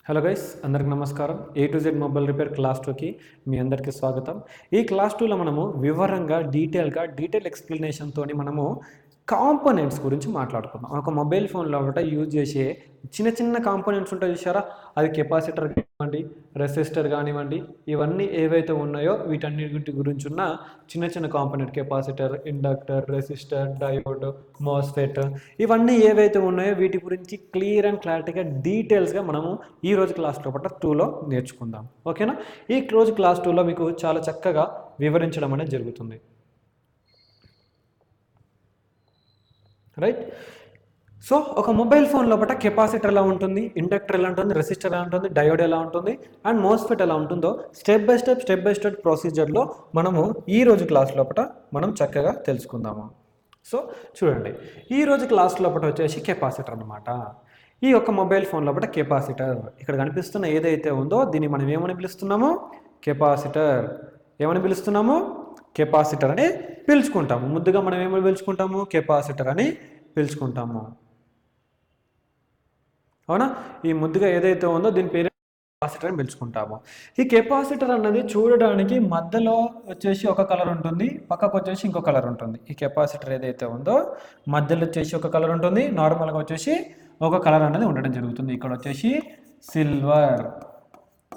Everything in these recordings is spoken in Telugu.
హలో గైస్, అందరికి నమస్కారం. A to Z mobile repair class 2కి మీ అందరికీ స్వాగతం. ఈ క్లాస్ 2లో మనము వివరంగా డీటెయిల్ ఎక్స్ప్లెనేషన్తో మనము కాంపోనెంట్స్ గురించి మాట్లాడుకుందాం. ఒక మొబైల్ ఫోన్లో యూజ్ చేసే చిన్న చిన్న కాంపోనెంట్స్ ఉంటాయి చూసారా, అది కెపాసిటర్ కానివ్వండి, రెసిస్టర్ కానివ్వండి, ఇవన్నీ ఏవైతే ఉన్నాయో వీటన్నిటి గురించి ఉన్న చిన్న చిన్న component capacitor, inductor, resistor, diode, MOSFET, ఇవన్నీ ఏవైతే ఉన్నాయో వీటి గురించి క్లియర్ అండ్ క్లారిటీగా డీటెయిల్స్గా మనము ఈ రోజు క్లాస్ 2లో నేర్చుకుందాం. ఓకేనా? ఈ రోజు క్లాస్ 2లో మీకు చాలా చక్కగా వివరించడం అనేది జరుగుతుంది. రైట్. సో ఒక మొబైల్ ఫోన్ లోపల కెపాసిటర్ ఎలా ఉంటుంది, ఇండక్టర్ ఎలా ఉంటుంది, రెసిస్టర్ ఎలా ఉంటుంది, డయోడ్ ఎలా ఉంటుంది అండ్ మోస్ఫెట్ ఎలా ఉంటుందో స్టెప్ బై స్టెప్ ప్రొసీజర్లో మనము ఈ రోజు క్లాస్ లోపల మనం చక్కగా తెలుసుకుందాము. సో చూడండి, ఈ రోజు క్లాస్ లోపల వచ్చేసి కెపాసిటర్ అనమాట. ఈ యొక్క మొబైల్ ఫోన్ లోపల కెపాసిటర్ ఇక్కడ కనిపిస్తున్న ఏదైతే ఉందో దీన్ని మనం ఏమని పిలుస్తున్నాము? కెపాసిటర్. ఏమని పిలుస్తున్నాము? కెపాసిటర్ అని పిలుచుకుంటాము. ముద్దుగా మనం ఏమని పిలుచుకుంటాము? కెపాసిటర్ అని పిలుచుకుంటాము. అవునా? ఈ ముద్దుగా ఏదైతే ఉందో దీని పేరు కెపాసిటర్ అని పిలుచుకుంటాము. ఈ కెపాసిటర్ అన్నది చూడడానికి మధ్యలో వచ్చేసి ఒక కలర్ ఉంటుంది, పక్కకు వచ్చేసి ఇంకో కలర్ ఉంటుంది. ఈ కెపాసిటర్ ఏదైతే ఉందో మధ్యలో వచ్చేసి ఒక కలర్ ఉంటుంది, నార్మల్గా వచ్చేసి ఒక కలర్ అనేది ఉండడం జరుగుతుంది. ఇక్కడ వచ్చేసి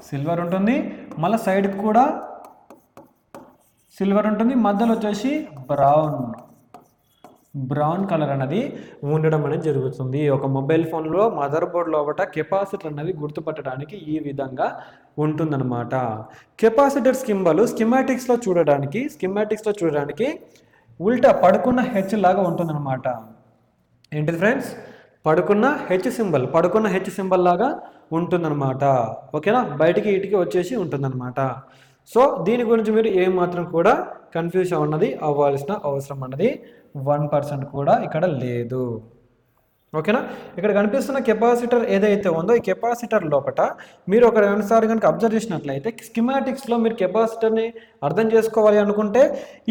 సిల్వర్ ఉంటుంది, మళ్ళీ సైడ్కి కూడా సిల్వర్ ఉంటుంది, మధ్యలో వచ్చేసి బ్రౌన్ కలర్ అనేది ఉండడం అనేది జరుగుతుంది. ఒక మొబైల్ ఫోన్లో మదర్ బోర్డ్ లోపల కెపాసిటర్ అనేది గుర్తుపట్టడానికి ఈ విధంగా ఉంటుందన్నమాట. కెపాసిటర్ స్కిమాటిక్స్లో చూడడానికి ఉల్టా పడుకున్న హెచ్ లాగా ఉంటుందన్నమాట. ఏంటిది ఫ్రెండ్స్? పడుకున్న హెచ్ సింబల్ లాగా ఉంటుందన్నమాట. ఓకేనా? బయటికి ఇటుకి వచ్చేసి ఉంటుందన్నమాట. సో దీని గురించి మీరు ఏమాత్రం కూడా కన్ఫ్యూజ్ అవ్వాల్సిన అవసరం అన్నది 1% కూడా ఇక్కడ లేదు. ఓకేనా? ఇక్కడ కనిపిస్తున్న కెపాసిటర్ ఏదైతే ఉందో ఈ కెపాసిటర్ లోపల మీరు ఒకసారి కనుక అబ్జర్వ్ చేసినట్లయితే స్కిమాటిక్స్లో మీరు కెపాసిటర్ని అర్థం చేసుకోవాలి అనుకుంటే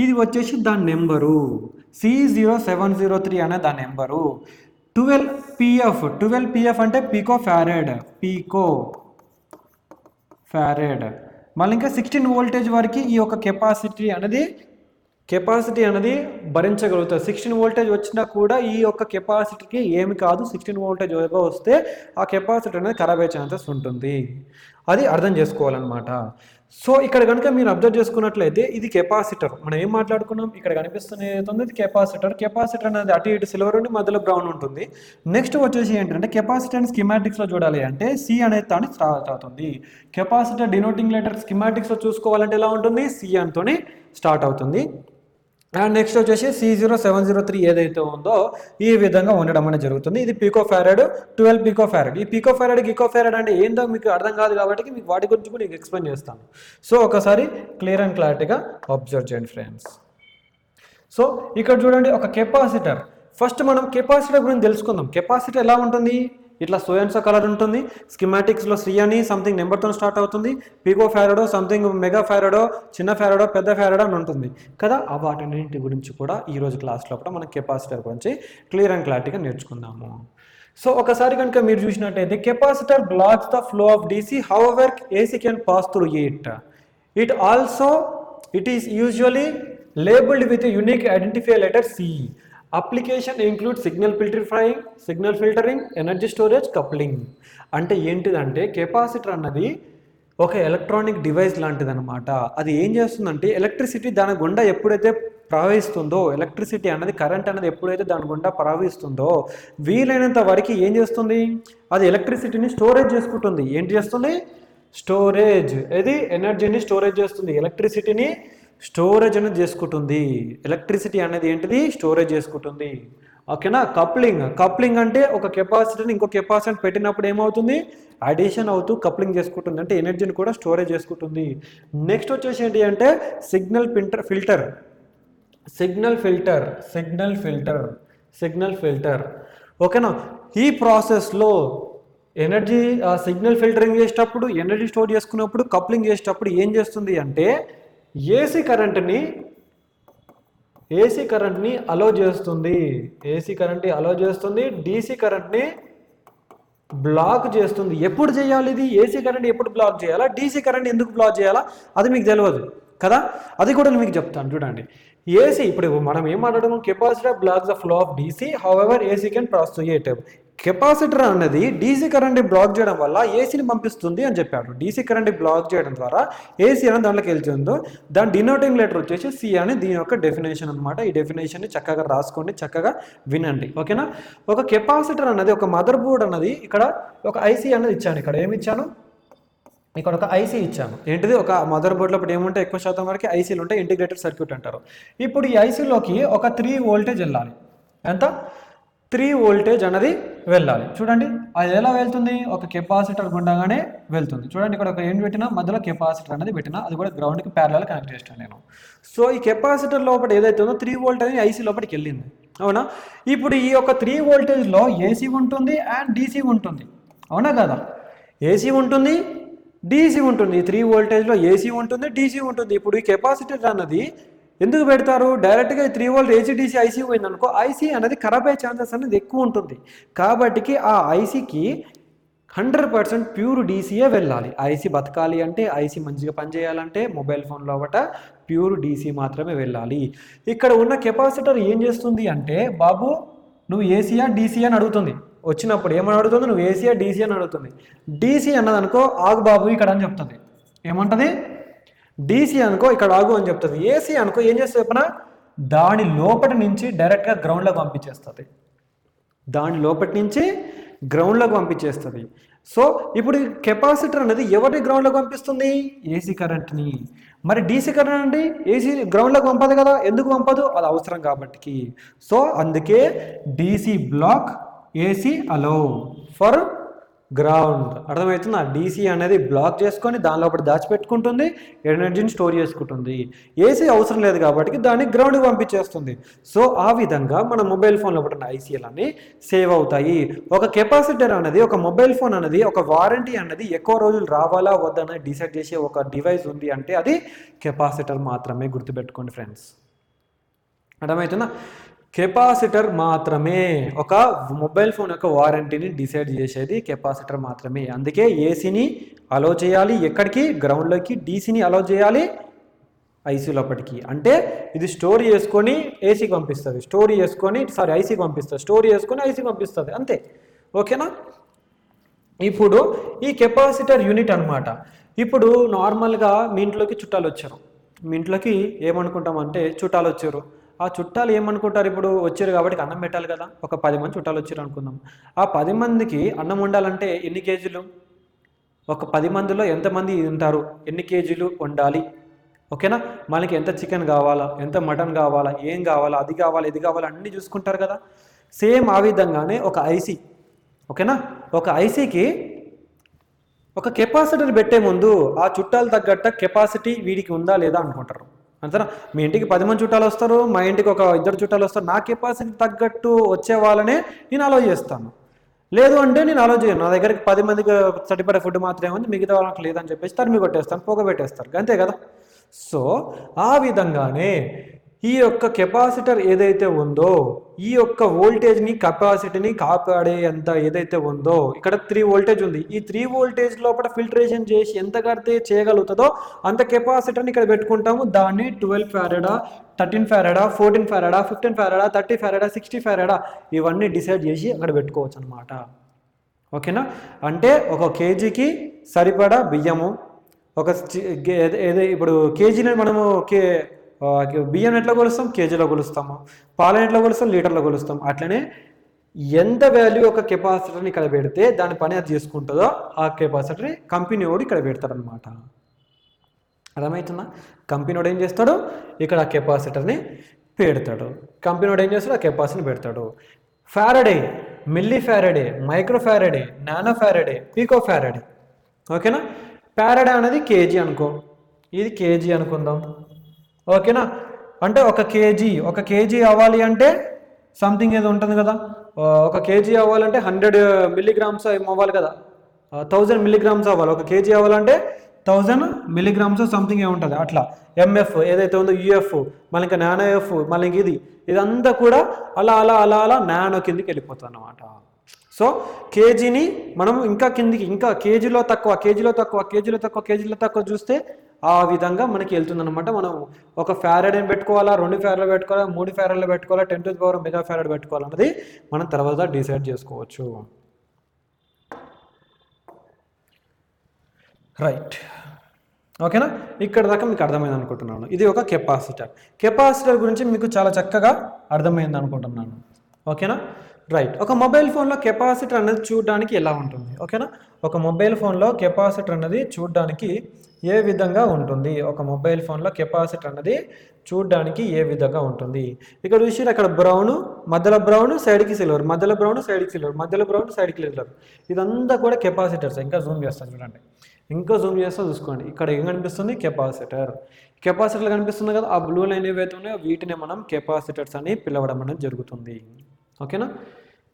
ఇది వచ్చేసి దాని నెంబరు C0703 అనే దాని నెంబరు. 12 PF అంటే పీకో ఫ్యారెడ్. మళ్ళీ ఇంకా 16 వోల్టేజ్ వరకు ఈ యొక్క కెపాసిటీ అనేది భరించగలుగుతారు. 16 వోల్టేజ్ వచ్చినా కూడా ఈ యొక్క కెపాసిటీకి ఏమి కాదు. 16 వోల్టేజ్ వస్తే ఆ కెపాసిటీ అనేది ఖరాబ్ అయ్యే ఛాన్సెస్ ఉంటుంది. అది అర్థం చేసుకోవాలన్నమాట. సో ఇక్కడ కనుక మీరు అబ్జర్వ్ చేసుకున్నట్లయితే ఇది కెపాసిటర్. మనం ఏం మాట్లాడుకున్నాం? ఇక్కడ కనిపిస్తున్నది కెపాసిటర్ అనేది అటు ఇటు సిల్వర్ ఉండి మధ్యలో బ్రౌన్ ఉంటుంది. నెక్స్ట్ వచ్చేసి ఏంటంటే కెపాసిటర్ స్కిమాటిక్స్లో చూడాలి అంటే సి అనేది తాని స్టార్ట్ అవుతుంది. కెపాసిటర్ డినోటింగ్ లెటర్ స్కిమాటిక్స్లో చూసుకోవాలంటే ఎలా ఉంటుంది? సి అంతోనే స్టార్ట్ అవుతుంది. అండ్ నెక్స్ట్ వచ్చేసి C0703 ఏదైతే ఉందో ఈ విధంగా ఉండడం అనేది జరుగుతుంది. ఇది పీకో ఫ్యారెడ్, 12 పీకో ఫ్యారెడ్. ఈ పీకో ఫ్యారెడ్ అంటే ఏందో మీకు అర్థం కాదు కాబట్టి మీకు వాటి గురించి కూడా నేను ఎక్స్ప్లెయిన్ చేస్తాను. సో ఒకసారి క్లియర్ అండ్ క్లారిటీగా అబ్జర్వ్ చేయండి ఫ్రెండ్స్. సో ఇక్కడ చూడండి, ఒక కెపాసిటర్. ఫస్ట్ మనం కెపాసిటర్ గురించి తెలుసుకుందాం. కెపాసిటర్ ఎలా ఉంటుంది? ఇట్లా సోయన్సో కలర్ ఉంటుంది. స్కిమాటిక్స్లో సి అని సంథింగ్ నెంబర్తో స్టార్ట్ అవుతుంది. పీకో ఫ్యారడో, సంథింగ్ మెగా ఫ్యారడో, చిన్న ఫ్యారడో, పెద్ద ఫ్యారడో అని ఉంటుంది కదా. వాటన్నింటి గురించి కూడా ఈరోజు క్లాస్లో కూడా మనం కెపాసిటర్ గురించి క్లియర్ అండ్ క్లారిటీగా నేర్చుకుందాము. సో ఒకసారి కనుక మీరు చూసినట్టయితే capacitor blocks the flow of DC, however AC can pass through it. It is usually labeled with a unique identifier letter C. Application include signal filtering, energy storage, coupling. అంటే ఏంటిదంటే కెపాసిటర్ అన్నది ఒక ఎలక్ట్రానిక్ డివైస్ లాంటిది అనమాట. అది ఏం చేస్తుందంటే ఎలక్ట్రిసిటీ దాని గుండా ఎప్పుడైతే ప్రవహిస్తుందో, ఎలక్ట్రిసిటీ అన్నది కరెంట్ అనేది ఎప్పుడైతే దాని గుండా ప్రవహిస్తుందో వీలైనంత వరకు ఏం చేస్తుంది? అది ఎలక్ట్రిసిటీని స్టోరేజ్ చేసుకుంటుంది. ఏంటి చేస్తుంది? స్టోరేజ్. ఇది ఎనర్జీని స్టోరేజ్ చేస్తుంది, ఎలక్ట్రిసిటీని స్టోరేజ్ అనేది చేసుకుంటుంది. ఎలక్ట్రిసిటీ అనేది ఏంటిది? స్టోరేజ్ చేసుకుంటుంది. ఓకేనా? కప్లింగ్ అంటే ఒక కెపాసిటర్ని ఇంకో కెపాసిటర్ పెట్టినప్పుడు ఏమవుతుంది? అడిషన్ అవుతూ కప్లింగ్ చేసుకుంటుంది, అంటే ఎనర్జీని కూడా స్టోరేజ్ చేసుకుంటుంది. నెక్స్ట్ వచ్చేసి ఏంటి అంటే సిగ్నల్ ఫిల్టర్. ఓకేనా? ఈ ప్రాసెస్లో ఎనర్జీ సిగ్నల్ ఫిల్టరింగ్ చేసేటప్పుడు, ఎనర్జీ స్టోర్ చేసుకున్నప్పుడు, కప్లింగ్ చేసేటప్పుడు ఏం చేస్తుంది అంటే ఏసీ కరెంట్ని అలో చేస్తుంది. DC కరెంట్ని బ్లాక్ చేస్తుంది. ఎప్పుడు చేయాలి ఇది? ఏసీ కరెంట్ ఎప్పుడు బ్లాక్ చేయాలా, డీసీ కరెంట్ ఎందుకు బ్లాక్ చేయాలా అది మీకు తెలియదు కదా, అది కూడా నేను మీకు చెప్తాను చూడండి. ఏసీ ఇప్పుడు మనం ఏం మాట్లాడము, capacitor blocks the flow of DC, however AC can process. Capacitor అన్నది డీసీ కరెంట్ బ్లాక్ చేయడం వల్ల ఏసీని పంపిస్తుంది అని చెప్పాడు. డీసీ కరెంట్ బ్లాక్ చేయడం ద్వారా ఏసీ అనేది దాంట్లోకి వెళ్తుందో దాని డినోటింగ్ లెటర్ వచ్చేసి సి అని దీని యొక్క డెఫినేషన్ అనమాట. ఈ డెఫినేషన్ని చక్కగా రాసుకోండి, చక్కగా వినండి, ఓకేనా. ఒక కెపాసిటర్ అన్నది, ఒక మదర్ బోర్డ్ అన్నది, ఇక్కడ ఒక ఐసీ అనేది ఇచ్చాను. ఇక్కడ ఏమి ఇచ్చాను, ఇక్కడ ఒక ఐసీ ఇచ్చాను. ఏంటిది, ఒక మదర్ బోర్డులో ఇప్పుడు ఏముంటే ఎక్కువ శాతం వరకు ఐసీలు ఉంటాయి, ఇంటిగ్రేటెడ్ సర్క్యూట్ అంటారు. ఇప్పుడు ఈ ఐసీలోకి ఒక 3 వోల్టేజ్ వెళ్ళాలి. ఎంత? 3 వోల్టేజ్ అనేది వెళ్ళాలి. చూడండి అది ఎలా వెళ్తుంది, ఒక కెపాసిటర్ గుండగానే వెళ్తుంది. చూడండి ఇక్కడ ఒక ఏం పెట్టినా మధ్యలో కెపాసిటర్ అనేది పెట్టినా, అది కూడా గ్రౌండ్కి ప్యారలల్ కనెక్ట్ చేస్తాను నేను. సో ఈ కెపాసిటర్ లోపల ఏదైతే ఉందో 3 వోల్ట్ అనేది ఐసీ లోపలికి వెళ్ళింది, అవునా. ఇప్పుడు ఈ యొక్క 3 వోల్టేజ్లో ఏసీ ఉంటుంది అండ్ డీసీ ఉంటుంది, అవునా కదా. ఏసీ ఉంటుంది, డీసీ ఉంటుంది. 3 వోల్టేజ్లో ఏసీ ఉంటుంది, డీసీ ఉంటుంది. ఇప్పుడు ఈ కెపాసిటర్ అన్నది ఎందుకు పెడతారు, డైరెక్ట్గా 3 వోల్ట్ ఏసీ డీసీ ఐసీ పోయింది అనుకో, ఐసీ అనేది ఖరాబ్ అయ్యే ఛాన్సెస్ అనేది ఎక్కువ ఉంటుంది. కాబట్టి ఆ ఐసీకి 100% ప్యూర్ డీసీయే వెళ్ళాలి. ఐసీ బతకాలి అంటే, ఐసీ మంచిగా పనిచేయాలంటే మొబైల్ ఫోన్లో ఒకట ప్యూర్ డీసీ మాత్రమే వెళ్ళాలి. ఇక్కడ ఉన్న కెపాసిటర్ ఏం చేస్తుంది అంటే, బాబు నువ్వు ఏసీయా డీసీ అని అడుగుతుంది. వచ్చినప్పుడు ఏమని అడుగుతుంది, నువ్వు ఏసీయా డీసీ అని అడుగుతుంది. డీసీ అన్నది అనుకో ఆగు బాబు ఇక్కడ అని చెప్తుంది. ఏమంటుంది, డీసీ అనుకో ఇక్కడ ఆగు అని చెప్తుంది. ఏసీ అనుకో ఏం చేస్తుంది చెప్పనా, దాని లోపటి నుంచి డైరెక్ట్గా గ్రౌండ్లోకి పంపించేస్తుంది. దాని లోపటి నుంచి గ్రౌండ్లోకి పంపించేస్తుంది. సో ఇప్పుడు కెపాసిటర్ అనేది ఎవరి గ్రౌండ్లోకి పంపిస్తుంది, ఏసీ కరెంట్ని. మరి డీసీ కరెంట్ అండి ఏసీ గ్రౌండ్లోకి పంపదు కదా, ఎందుకు పంపదు, అది అవసరం కాబట్టి. సో అందుకే DC block, AC allow for ground. అర్థమవుతుందా, డీసీ అనేది బ్లాక్ చేసుకొని దాని లోపల దాచిపెట్టుకుంటుంది, ఎనర్జీని స్టోర్ చేసుకుంటుంది. ఏసీ అవసరం లేదు కాబట్టి దాన్ని గ్రౌండ్కి పంపించేస్తుంది. సో ఆ విధంగా మన మొబైల్ ఫోన్ లోపల ఉన్న ఐసీలన్నీ సేవ్ అవుతాయి. ఒక కెపాసిటర్ అనేది, ఒక మొబైల్ ఫోన్ అనేది, ఒక వారంటీ అనేది ఎక్కువ రోజులు రావాలా వద్దనే డిసైడ్ చేసే ఒక డివైస్ ఉంది అంటే అది కెపాసిటర్ మాత్రమే. గుర్తుపెట్టుకోండి ఫ్రెండ్స్, అర్థమవుతుందా. కెపాసిటర్ మాత్రమే ఒక మొబైల్ ఫోన్ యొక్క వారంటీని డిసైడ్ చేసేది కెపాసిటర్ మాత్రమే. అందుకే ఏసీని అలో చేయాలి ఎక్కడికి, గ్రౌండ్లోకి. డీసీని అలో చేయాలి ఐసీ లోపలికి. అంటే ఇది స్టోర్ చేసుకొని ఏసీకి పంపిస్తుంది, ఐసీకి పంపిస్తుంది, స్టోర్ చేసుకొని ఐసీకి పంపిస్తుంది, అంతే, ఓకేనా. ఇప్పుడు ఈ కెపాసిటర్ యూనిట్ అనమాట. ఇప్పుడు నార్మల్గా మీ ఇంట్లోకి చుట్టాలు వచ్చారు, మీ ఇంట్లోకి ఏమనుకుంటామంటే చుట్టాలు వచ్చారు. ఆ చుట్టాలు ఏమనుకుంటారు, ఇప్పుడు వచ్చారు కాబట్టి అన్నం పెట్టాలి కదా. ఒక 10 మంది చుట్టాలు వచ్చారు అనుకుందాం. ఆ 10 మందికి అన్నం వండాలంటే ఎన్ని కేజీలు, ఒక 10 మందిలో ఎంతమంది ఉంటారు, ఎన్ని కేజీలు వండాలి, ఓకేనా. మనకి ఎంత చికెన్ కావాలా, ఎంత మటన్ కావాలా, ఏం కావాలా, అది కావాలా, ఇది కావాలా అన్నీ చూసుకుంటారు కదా. సేమ్ ఆ విధంగానే ఒక ఐసీ, ఓకేనా. ఒక ఐసీకి ఒక కెపాసిటర్ పెట్టే ముందు ఆ చుట్టాలు తగ్గట్ట కెపాసిటీ వీడికి ఉందా లేదా అనుకుంటారు, అంతేనా. మీ ఇంటికి 10 మంది చుట్టాలు వస్తారు, మా ఇంటికి ఒక 2 చుట్టాలు వస్తారు. నా కెపాసిటీ తగ్గట్టు వచ్చే వాళ్ళనే నేను అలో చేస్తాను. లేదు అంటే నేను అలో చేయను. నా దగ్గరికి 10 మందికి సరిపడే ఫుడ్ మాత్రమే ఉంది, మిగతా వాళ్ళకి లేదని చెప్పేసి తరిమి కొట్టేస్తాను, పొగ పెట్టేస్తారు, అంతే కదా. సో ఆ విధంగానే ఈ యొక్క కెపాసిటర్ ఏదైతే ఉందో, ఈ యొక్క వోల్టేజ్ని కెపాసిటీని కాపాడేంత ఏదైతే ఉందో, ఇక్కడ 3 వోల్టేజ్ ఉంది. ఈ 3 వోల్టేజ్ లోపల ఫిల్టరేషన్ చేసి ఎంత కడితే చేయగలుగుతుందో అంత కెపాసిటర్ని ఇక్కడ పెట్టుకుంటాము. దాన్ని 12 ఫారడా, 13 ఫారడా, 14 ఫారడా, 15 ఫారడా, 30 ఫారడా, 60 ఫారడా ఇవన్నీ డిసైడ్ చేసి అక్కడ పెట్టుకోవచ్చు అనమాట, ఓకేనా. అంటే ఒక కేజీకి సరిపడా బియ్యము, ఒక ఇప్పుడు కేజీని మనము బియ్యం ఎట్లా కొలుస్తాం, కేజీలో కొలుస్తాము. పాలను ఎట్లా కొలుస్తాం, లీటర్లో కొలుస్తాం. అట్లనే ఎంత వాల్యూ ఒక కెపాసిటర్ని ఇక్కడ పెడితే దాని పని అది చేసుకుంటుందో ఆ కెపాసిటర్ని కంపెనీ వాడు ఇక్కడ పెడతాడు అనమాట. అర్థమవుతుందా. కంపెనీ వాడు ఏం చేస్తాడు, ఇక్కడ ఆ కెపాసిటర్ని పెడతాడు. కంపెనీ వాడు ఏం చేస్తాడు, ఆ కెపాసిటర్ని పెడతాడు. Faraday, milli Faraday, micro Faraday, nano Faraday, pico Faraday, ఓకేనా. ఫారడే అనేది కేజీ అనుకో, ఇది కేజీ అనుకుందాం, ఓకేనా. అంటే ఒక కేజీ అవ్వాలి అంటే సంథింగ్ ఏదో ఉంటుంది కదా. ఒక కేజీ అవ్వాలంటే 100 మిల్లీగ్రామ్స్ అవ్వాలి కదా, 1000 మిల్లీగ్రామ్స్ అవ్వాలి. ఒక కేజీ అవ్వాలంటే 1000 మిల్లీగ్రామ్స్ సంథింగ్ ఏముంటుంది అట్లా. ఎంఎఫ్ ఏదైతే ఉందో, యూఎఫ్, మళ్ళీ ఇంకా నానో ఎఫ్, మళ్ళీ ఇదంతా కూడా అలా నానో కిందికి వెళ్ళిపోతుంది అన్నమాట. సో కేజీని మనం ఇంకా కిందికి ఇంకా కేజీలో తక్కువ చూస్తే ఆ విధంగా మనకి వెళ్తుందన్నమాట. మనం ఒక ఫారడ్ అని పెట్టుకోవాలా, 2 ఫారడ్లు పెట్టుకోవాలా, 3 ఫారడ్లు పెట్టుకోవాలా, 10 to the power mega farad పెట్టుకోవాలన్నది మనం తర్వాత డిసైడ్ చేసుకోవచ్చు. రైట్, ఓకేనా? ఇక్కడ దాకా మీకు అర్థమైంది అనుకుంటున్నాను. ఇది ఒక కెపాసిటర్ గురించి మీకు చాలా చక్కగా అర్థమైంది అనుకుంటున్నాను. ఓకేనా? రైట్. ఒక మొబైల్ ఫోన్లో కెపాసిటర్ అనేది చూడడానికి ఎలా ఉంటుంది? ఓకేనా? ఒక మొబైల్ ఫోన్లో కెపాసిటర్ అనేది చూడడానికి ఏ విధంగా ఉంటుంది? ఒక మొబైల్ ఫోన్లో కెపాసిటర్ అనేది చూడడానికి ఏ విధంగా ఉంటుంది? ఇక్కడ చూసి అక్కడ బ్రౌన్, మధ్యలో బ్రౌన్, సైడ్కి సిల్వర్, మధ్యలో బ్రౌన్, సైడ్కి సిల్వర్, మధ్యలో బ్రౌన్, సైడ్కి సిల్వర్. ఇదంతా కూడా కెపాసిటర్స్. ఇంకా జూమ్ చేస్తాను చూడండి, ఇంకా జూమ్ చేస్తా చూసుకోండి. ఇక్కడ ఏం కనిపిస్తుంది? కెపాసిటర్ కనిపిస్తుంది కదా. ఆ బ్లూ లైన్ ఏవైతే ఉన్నాయో వీటిని మనం కెపాసిటర్స్ అని పిలవడం అనేది జరుగుతుంది. ఓకేనా?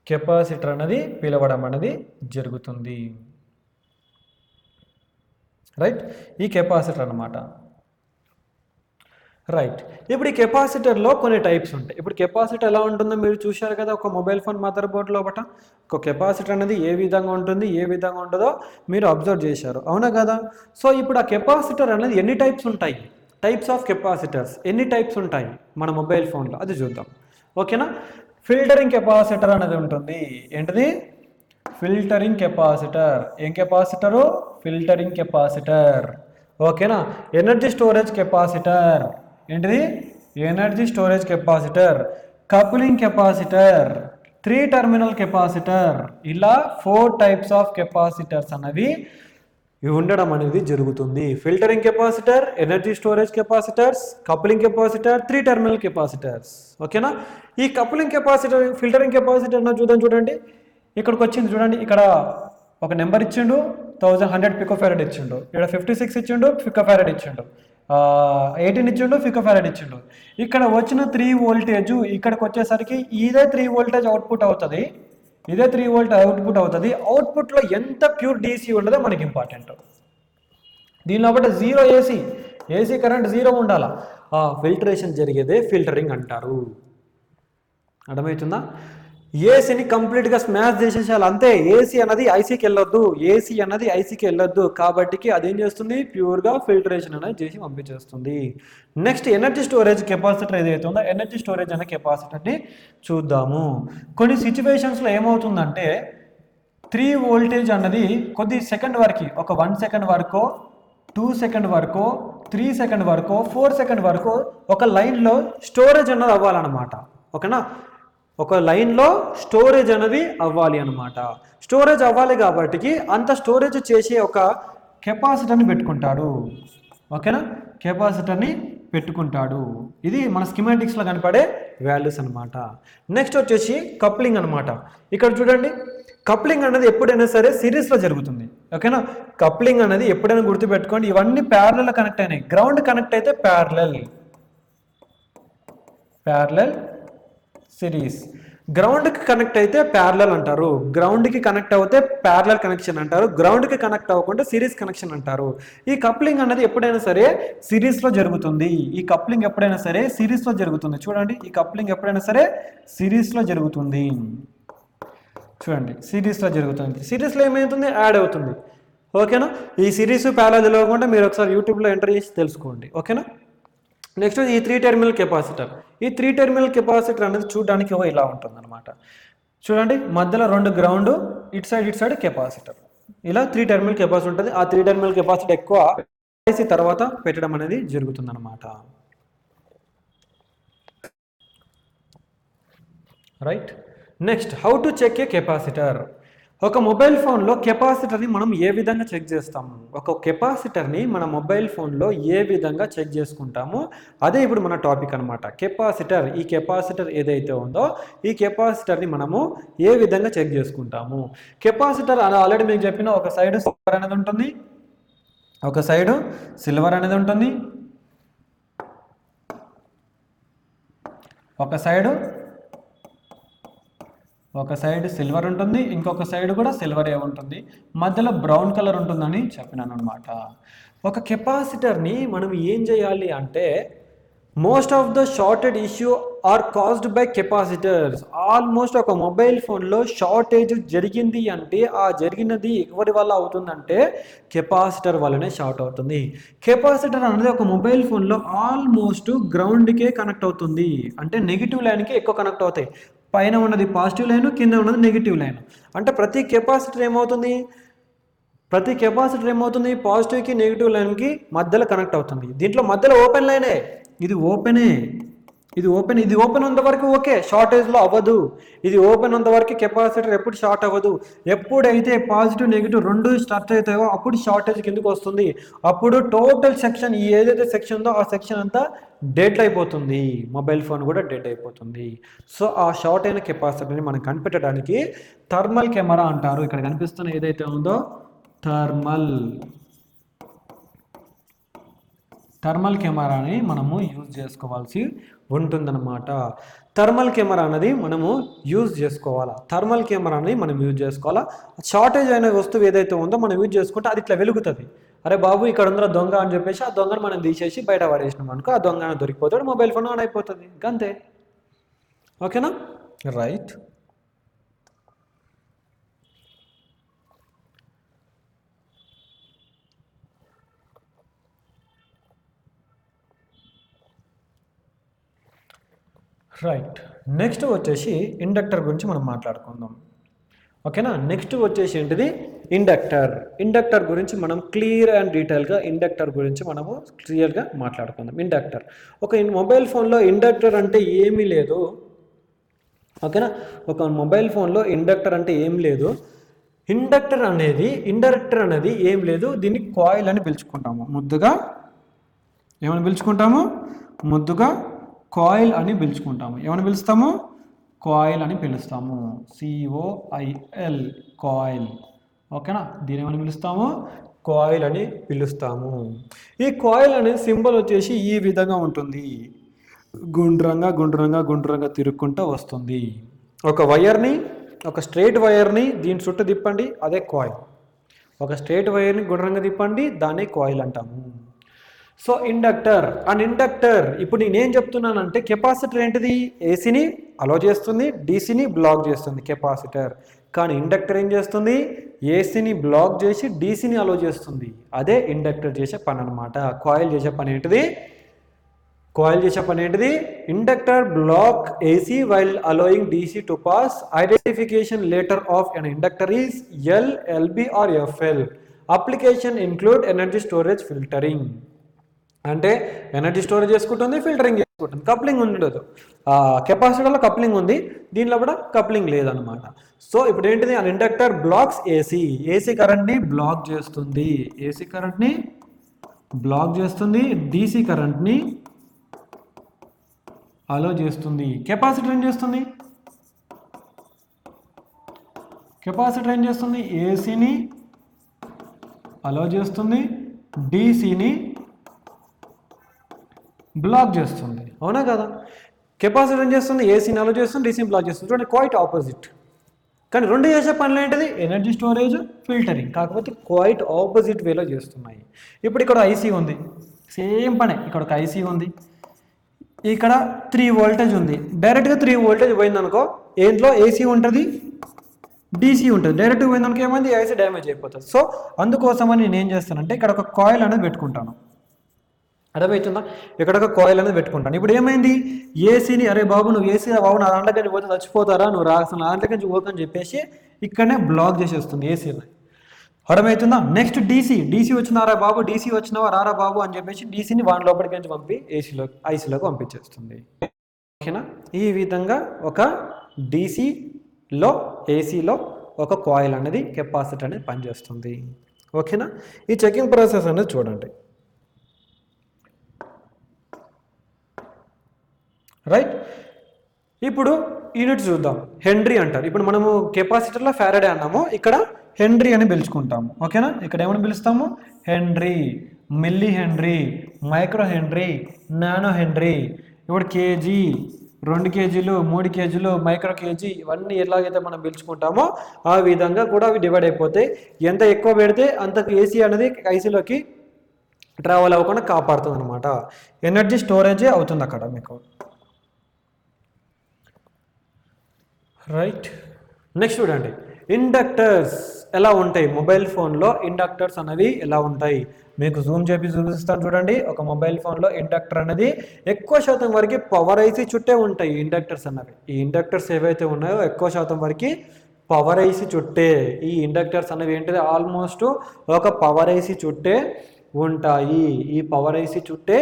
కెపాసిటర్ అనేది పిలవడం అనేది జరుగుతుంది. రైట్, ఈ కెపాసిటర్ అన్నమాట. రైట్, ఇప్పుడు ఈ కెపాసిటర్లో కొన్ని టైప్స్ ఉంటాయి. ఇప్పుడు కెపాసిటర్ ఎలా ఉంటుందో మీరు చూశారు కదా, ఒక మొబైల్ ఫోన్ మదర్ బోర్డ్ లోపల ఒక కెపాసిటర్ అనేది ఏ విధంగా ఉంటుంది, ఏ విధంగా ఉంటుందో మీరు అబ్జర్వ్ చేశారు, అవునా కదా? సో ఇప్పుడు ఆ కెపాసిటర్ అనేది ఎన్ని టైప్స్ ఉంటాయి, టైప్స్ ఆఫ్ కెపాసిటర్స్ ఎన్ని టైప్స్ ఉంటాయి మన మొబైల్ ఫోన్లో, అది చూద్దాం. ఓకేనా? ఫిల్టరింగ్ కెపాసిటర్ అనేది ఉంటుంది. ఏంటిది? Filtering capacitor. ఏం కెపాసిటరు? Filtering capacitor. ఓకేనా? Energy storage capacitor. ఏంటిది? Energy storage capacitor. Coupling capacitor, 3 terminal capacitor. ఇలా 4 టైప్స్ ఆఫ్ కెపాసిటర్స్ అనేవి ఉండడం అనేది జరుగుతుంది. Filtering capacitor, energy storage capacitors, coupling capacitor, 3 terminal capacitors. ఓకేనా? ఈ కపులింగ్ కెపాసిటర్, ఫిల్టరింగ్ కెపాసిటర్ చూడండి, ఇక్కడికి వచ్చింది చూడండి. ఇక్కడ ఒక నెంబర్ ఇచ్చిండు, 1100 పికోఫారడ్ ఇచ్చిండు. ఇక్కడ 56 ఇచ్చిండు, పికోఫారడ్ ఇచ్చిండు. 18 ఇచ్చిండు, పికోఫారడ్ ఇచ్చిండు. ఇక్కడ వచ్చిన 3 వోల్టేజ్ ఇక్కడికి వచ్చేసరికి ఇదే 3 వోల్టేజ్ అవుట్పుట్ అవుతుంది. ఇదే 3 వోల్ట్ అవుట్పుట్ అవుతుంది. అవుట్పుట్లో ఎంత ప్యూర్ డీసీ ఉండదో మనకి ఇంపార్టెంట్. దీనిలో బట్టి 0 ఏసీ కరెంట్ 0 ఉండాలా. ఆ ఫిల్టరేషన్ జరిగేదే ఫిల్టరింగ్ అంటారు. అర్థమవుతుందా? ఏసీని కంప్లీట్గా స్మాష్ చేసేసాలి అంతే. ఏసీ అన్నది ఐసీకి వెళ్ళొద్దు, కాబట్టి అదేం చేస్తుంది? ప్యూర్గా ఫిల్టరేషన్ అనేది చేసి పంపించేస్తుంది. నెక్స్ట్ ఎనర్జీ స్టోరేజ్ కెపాసిటర్ ఏదైతే ఉందో, ఎనర్జీ స్టోరేజ్ అనే కెపాసిటర్ని చూద్దాము. కొన్ని సిచ్యువేషన్స్లో ఏమవుతుందంటే 3 వోల్టేజ్ అన్నది కొద్ది సెకండ్ వరకు, ఒక 1 సెకండ్ వరకు, 2 సెకండ్ వరకు, 3 సెకండ్ వరకు, 4 సెకండ్ వరకు ఒక లైన్లో స్టోరేజ్ అన్నది అవ్వాలన్నమాట. ఓకేనా? ఒక లైన్లో స్టోరేజ్ అనేది అవ్వాలి అనమాట. స్టోరేజ్ అవ్వాలి కాబట్టి అంత స్టోరేజ్ చేసే ఒక కెపాసిటర్ని పెట్టుకుంటాడు. ఓకేనా? కెపాసిటర్ని పెట్టుకుంటాడు. ఇది మన స్కిమాటిక్స్లో కనపడే వాల్యూస్ అనమాట. నెక్స్ట్ వచ్చేసి కప్లింగ్ అనమాట. ఇక్కడ చూడండి, కప్లింగ్ అనేది ఎప్పుడైనా సరే సిరీస్లో జరుగుతుంది. ఓకేనా? కప్లింగ్ అనేది ఎప్పుడైనా గుర్తుపెట్టుకోండి, ఇవన్నీ ప్యారలల్ కనెక్ట్ అయినాయి. గ్రౌండ్ కనెక్ట్ అయితే ప్యారలల్ సిరీస్, గ్రౌండ్కి కనెక్ట్ అయితే ప్యారలల్ అంటారు. గ్రౌండ్కి కనెక్ట్ అవుతే ప్యారలల్ కనెక్షన్ అంటారు. గ్రౌండ్కి కనెక్ట్ అవ్వకుండా సిరీస్ కనెక్షన్ అంటారు. ఈ కప్లింగ్ అనేది ఎప్పుడైనా సరే సిరీస్లో జరుగుతుంది. చూడండి, ఈ కప్లింగ్ ఎప్పుడైనా సరే సిరీస్లో జరుగుతుంది. సిరీస్లో ఏమవుతుంది? యాడ్ అవుతుంది. ఓకేనా? ఈ సిరీస్ ప్యారలల్ తెలియకుండా మీరు ఒకసారి యూట్యూబ్లో ఎంటర్ చేసి తెలుసుకోండి. ఓకేనా? నెక్స్ట్ ఈ 3 టెర్మినల్ కెపాసిటర్. ఈ 3 టెర్మినల్ కెపాసిటర్ అనేది చూడడానికి ఇలా ఉంటుంది అనమాట. చూడండి, మధ్యలో 2 గ్రౌండ్, ఇటు సైడ్ కెపాసిటర్. ఇలా 3 టెర్మినల్ కెపాసిటర్ ఉంటుంది. ఆ 3 టెర్మినల్ కెపాసిటర్ ఎక్కువ ఐసీ తర్వాత పెట్టడం అనేది జరుగుతుంది అనమాట. Right, next how to check a capacitor. ఒక మొబైల్ ఫోన్లో కెపాసిటర్ని మనం ఏ విధంగా చెక్ చేస్తాము? ఒక కెపాసిటర్ని మన మొబైల్ ఫోన్లో ఏ విధంగా చెక్ చేసుకుంటాము, అదే ఇప్పుడు మన టాపిక్ అనమాట. కెపాసిటర్, ఈ కెపాసిటర్ ఏదైతే ఉందో ఈ కెపాసిటర్ని మనము ఏ విధంగా చెక్ చేసుకుంటాము? కెపాసిటర్ ఆల్రెడీ మీకు చెప్పిన, ఒక సైడ్ సిల్వర్ అనేది ఉంటుంది, ఒక సైడ్ సిల్వర్ అనేది ఉంటుంది, ఒక సైడ్ సిల్వర్ ఉంటుంది, ఇంకొక సైడ్ కూడా సిల్వరే ఉంటుంది, మధ్యలో బ్రౌన్ కలర్ ఉంటుందని చెప్పినాను అనమాట. ఒక కెపాసిటర్ని మనం ఏం చేయాలి అంటే most of the shortage issue or caused by capacitors. Almost ఒక మొబైల్ ఫోన్లో షార్టేజ్ జరిగింది అంటే ఆ జరిగినది ఎవరి వల్ల అవుతుందంటే కెపాసిటర్ వల్లనే షార్ట్ అవుతుంది. కెపాసిటర్ అనేది ఒక మొబైల్ ఫోన్లో ఆల్మోస్ట్ గ్రౌండ్కే కనెక్ట్ అవుతుంది, అంటే నెగిటివ్ లైన్కి ఎక్కువ కనెక్ట్ అవుతాయి. పైన ఉన్నది పాజిటివ్ లైన్, కింద ఉన్నది నెగిటివ్ లైన్. అంటే ప్రతి కెపాసిటర్ ఏమవుతుంది పాజిటివ్కి నెగిటివ్ లైన్కి మధ్యలో కనెక్ట్ అవుతుంది. దీంట్లో మధ్యలో ఓపెన్ లైనే, ఇది ఓపెన్ ఉన్నంత వరకు ఓకే, షార్టేజ్లో అవ్వదు. ఇది ఓపెన్ ఉన్నంత వరకు కెపాసిటర్ ఎప్పుడు షార్ట్ అవ్వదు. ఎప్పుడైతే పాజిటివ్ నెగిటివ్ రెండు స్టార్ట్ అవుతాయో అప్పుడు షార్టేజ్ కిందకి వస్తుంది. అప్పుడు టోటల్ సెక్షన్, ఏదైతే సెక్షన్ ఉందో ఆ సెక్షన్ అంతా డెడ్ అయిపోతుంది, మొబైల్ ఫోన్ కూడా డెడ్ అయిపోతుంది. సో ఆ షార్ట్ అయిన కెపాసిటర్ని మనం కనిపెట్టడానికి థర్మల్ కెమెరా అంటారు. ఇక్కడ కనిపిస్తున్న ఏదైతే ఉందో థర్మల్ కెమెరాని మనము యూజ్ చేసుకోవాల్సి ఉంటుందన్నమాట. థర్మల్ కెమెరా అనేది మనము యూజ్ చేసుకోవాలా, షార్టేజ్ అయిన వస్తువు ఏదైతే ఉందో మనం యూజ్ చేసుకుంటే అది ఇట్లా వెలుగుతుంది. అరే బాబు ఇక్కడ ఉందో దొంగ అని చెప్పేసి ఆ దొంగను మనం తీసేసి బయట పడేసినాం అనుకో, ఆ దొంగ దొరికిపోతాడు, మొబైల్ ఫోన్ ఆన్ అయిపోతుంది, అంతే. ఓకేనా, రైట్. నెక్స్ట్ వచ్చేసి ఇండక్టర్ గురించి మనం మాట్లాడుకుందాం. ఓకేనా, నెక్స్ట్ వచ్చేసి ఏంటిది ఇండక్టర్ గురించి మనం క్లియర్ అండ్ డీటెయిల్గా ఇండక్టర్ గురించి మనము క్లియర్గా మాట్లాడుకుందాం. ఇండక్టర్ ఒక మొబైల్ ఫోన్లో ఇండక్టర్ అంటే ఏమీ లేదు. ఓకేనా, ఒక మొబైల్ ఫోన్లో ఇండక్టర్ అంటే ఏం లేదు. ఇండక్టర్ అనేది ఏం లేదు, దీన్ని కాయిల్ అని పిలుచుకుంటాము. ముద్దుగా ఏమని పిలుచుకుంటాము? కాయిల్ అని పిలుచుకుంటాము. ఏమని పిలుస్తాము? కాయిల్ అని పిలుస్తాము. COIL, coil. ఓకేనా, దీని ఏమని పిలుస్తాము? కాయిల్ అని పిలుస్తాము. ఈ కాయిల్ అనే సింబల్ వచ్చేసి ఈ విధంగా ఉంటుంది, గుండ్రంగా తిరుక్కుంటూ వస్తుంది. ఒక స్ట్రైట్ వైర్ని దీని చుట్టూ తిప్పండి, అదే కాయిల్. ఒక స్ట్రైట్ వైర్ని గుండ్రంగా తిప్పండి, దాన్ని కాయిల్ అంటాము. సో ఇండక్టర్ ఇప్పుడు నేనేం చెప్తున్నానంటే కెపాసిటర్ ఏంటిది? ఏసీని అలో చేస్తుంది, డీసీని బ్లాక్ చేస్తుంది కెపాసిటర్. కానీ ఇండక్టర్ ఏం చేస్తుంది? ఏసీని బ్లాక్ చేసి డీసీని అలో చేస్తుంది. అదే ఇండక్టర్ చేసే పని అనమాట. కాయిల్ చేసే పని ఏంటిది? Inductor block AC while allowing DC to pass. Identification letter of an inductor is L, LB or FL. Application include energy storage, filtering. అంటే ఎనర్జీ స్టోరేజ్ చేసుకుంటుంది, ఫిల్టరింగ్ చేసుకుంటుంది. కప్లింగ్ ఉండదు. కెపాసిటర్లో కప్లింగ్ ఉంది, దీనిలో కూడా కప్లింగ్ లేదనమాట. సో ఇప్పుడు ఏంటిది? an ఇండక్టర్ బ్లాక్స్ ఏసీ కరెంట్ని బ్లాక్ చేస్తుంది, డీసీ కరెంట్ని అలో చేస్తుంది. కెపాసిటర్ ఏం చేస్తుంది? ఏసీని అలో చేస్తుంది, డీసీని బ్లాక్ చేస్తుంది. అవునా కదా? కెపాసిటర్ ఏం చేస్తుంది? ఏసీని అలో చేస్తుంది, డీసీని బ్లాక్ చేస్తుంది. చూడండి, క్వైట్ ఆపోజిట్. కానీ రెండు చేసే పనులు ఏంటిది? Energy storage, filtering. కాకపోతే క్వైట్ ఆపోజిట్ వేలో చేస్తున్నాయి. ఇప్పుడు ఇక్కడ ఐసీ ఉంది, సేమ్ పనే. ఇక్కడ ఒక ఐసీ ఉంది, ఇక్కడ 3 వోల్టేజ్ ఉంది. డైరెక్ట్గా 3 వోల్టేజ్ పోయిందనుకో, ఏంట్లో ఏసీ ఉంటుంది, డీసీ ఉంటుంది. డైరెక్ట్గా పోయిందనుకో ఏమైంది? ఐసీ డ్యామేజ్ అయిపోతుంది. సో అందుకోసమని నేను ఏం చేస్తానంటే ఇక్కడ ఒక కాయిల్ అనేది పెట్టుకుంటాను. అర్థమవుతుందా? ఇక్కడ ఒక కాయిల్ అనేది పెట్టుకుంటాను. ఇప్పుడు ఏమైంది? ఏసీని, అరే బాబు నువ్వు ఏసీ బాబు నా దాంట్లోకి పోతే చచ్చిపోతారా, నువ్వు రాసిన నా దాంట్లోకి పోకని చెప్పేసి ఇక్కడనే బ్లాక్ చేసేస్తుంది ఏసీని. అర్థమవుతుందా? నెక్స్ట్ డీసీ వచ్చినారా బాబు, డీసీ వచ్చినావా రారా బాబు అని చెప్పేసి డీసీని వాడి లోపలికి నుంచి పంపి ఐసీలోకి పంపించేస్తుంది. ఓకేనా? ఈ విధంగా ఒక ఏసీలో ఒక కాయిల్ అనేది, కెపాసిటర్ అనేది పనిచేస్తుంది. ఓకేనా? ఈ చెకింగ్ ప్రాసెస్ అనేది చూడండి. రైట్, ఇప్పుడు యూనిట్ చూద్దాం. హెన్రీ అంటారు. ఇప్పుడు మనము కెపాసిటర్లో ఫారడే అన్నాము, ఇక్కడ హెన్రీ అని పిలుచుకుంటాము. ఓకేనా? ఇక్కడ ఏమని పిలుస్తాము? Henry, milli henry, micro henry, nano henry. ఇప్పుడు కేజీ, 2 కేజీలు, 3 కేజీలు, మైక్రో కేజీ, ఇవన్నీ ఎలాగైతే మనం పిలుచుకుంటామో ఆ విధంగా కూడా అవి డివైడ్ అయిపోతాయి. ఎంత ఎక్కువ పెడితే అంత ఏసీ అనేది ఐసీలోకి ట్రావెల్ అవ్వకుండా కాపాడుతుంది అనమాట. ఎనర్జీ స్టోరేజే అవుతుంది అక్కడ మీకు. రైట్. నెక్స్ట్ చూడండి, ఇండక్టర్స్ ఎలా ఉంటాయి మొబైల్ ఫోన్లో. ఇండక్టర్స్ అనేవి ఎలా ఉంటాయి మీకు జూమ్ చేసి చూపిస్తాను చూడండి. ఒక మొబైల్ ఫోన్లో ఇండక్టర్ అనేది ఎక్కువ శాతం వరకు పవర్ ఐసీ చుట్టే ఉంటాయి ఇండక్టర్స్ అన్నవి. ఈ ఇండక్టర్స్ ఏవైతే ఉన్నాయో ఎక్కువ శాతం వరకు పవర్ ఐసీ చుట్టే. ఈ ఇండక్టర్స్ అనేవి ఏంటిది, ఆల్మోస్ట్ ఒక పవర్ ఐసీ చుట్టే ఉంటాయి. ఈ పవర్ ఐసీ చుట్టే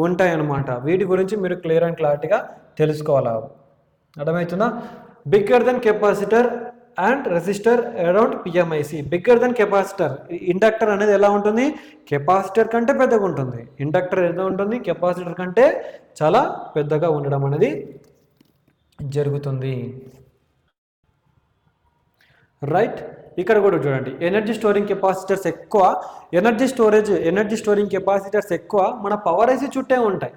ఉంటాయి అన్నమాట. వీటి గురించి మీరు క్లియర్ అండ్ క్లారిటీగా తెలుసుకోవాలి. అర్థమవుతుందా? Bigger than capacitor and resistor around PMIC. Bigger than capacitor. Inductor అనేది ఎలా ఉంటుంది, కెపాసిటర్ కంటే పెద్దగా ఉంటుంది. ఇండక్టర్ ఎలా ఉంటుంది, కెపాసిటర్ కంటే చాలా పెద్దగా ఉండడం అనేది జరుగుతుంది. రైట్. ఇక్కడ కూడా చూడండి, ఎనర్జీ స్టోరింగ్ కెపాసిటర్స్ ఎక్కువ, ఎనర్జీ స్టోరింగ్ కెపాసిటర్స్ ఎక్కువ మన పవర్ ఐసీ చుట్టే ఉంటాయి.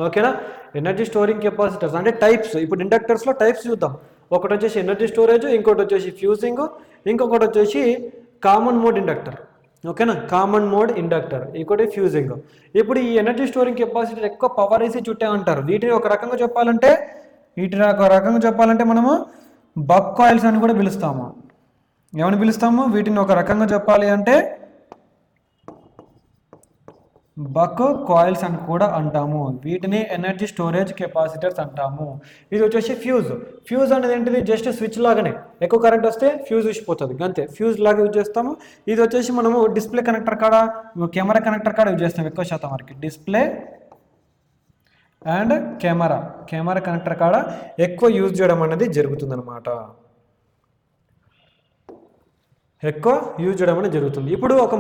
ఓకేనా? ఎనర్జీ స్టోరింగ్ కెపాసిటర్స్ అంటే టైప్స్. ఇప్పుడు ఇండక్టర్స్లో టైప్స్ చూద్దాం. ఒకటి వచ్చేసి ఎనర్జీ స్టోరేజ్, ఇంకోటి వచ్చేసి ఫ్యూజింగ్, ఇంకొకటి వచ్చేసి కామన్ మోడ్ ఇండక్టర్. ఓకేనా? కామన్ మోడ్ ఇండక్టర్, ఇంకోటి ఫ్యూజింగ్. ఇప్పుడు ఈ ఎనర్జీ స్టోరింగ్ కెపాసిటర్ ఎక్కువ పవర్ ఐసీ చుట్టే అంటారు. వీటిని ఒక రకంగా చెప్పాలంటే మనము బక్ కాయిల్స్ అని కూడా పిలుస్తాము. ఏమని పిలుస్తాము వీటిని ఒక రకంగా చెప్పాలి అంటే? బక్ కాయిల్స్ అని కూడా అంటాము. వీటిని ఎనర్జీ స్టోరేజ్ కెపాసిటర్స్ అంటాము. ఇది వచ్చేసి ఫ్యూజ్ అనేది ఏంటిది, జస్ట్ స్విచ్ లాగానే. ఎక్కువ కరెంట్ వస్తే ఫ్యూజ్ ఊసిపోతుంది, అంతే. ఫ్యూజ్ లాగా యూజ్ చేస్తాము. ఇది వచ్చేసి మనము డిస్ప్లే కనెక్టర్ కాడ, కెమెరా కనెక్టర్ కాడ యూజ్ చేస్తాం ఎక్కువ శాతం వరకు. డిస్ప్లే అండ్ కెమెరా కనెక్టర్ కాడ ఎక్కువ యూజ్ చేయడం అనేది జరుగుతుంది అనమాట. ఇప్పుడు ఒక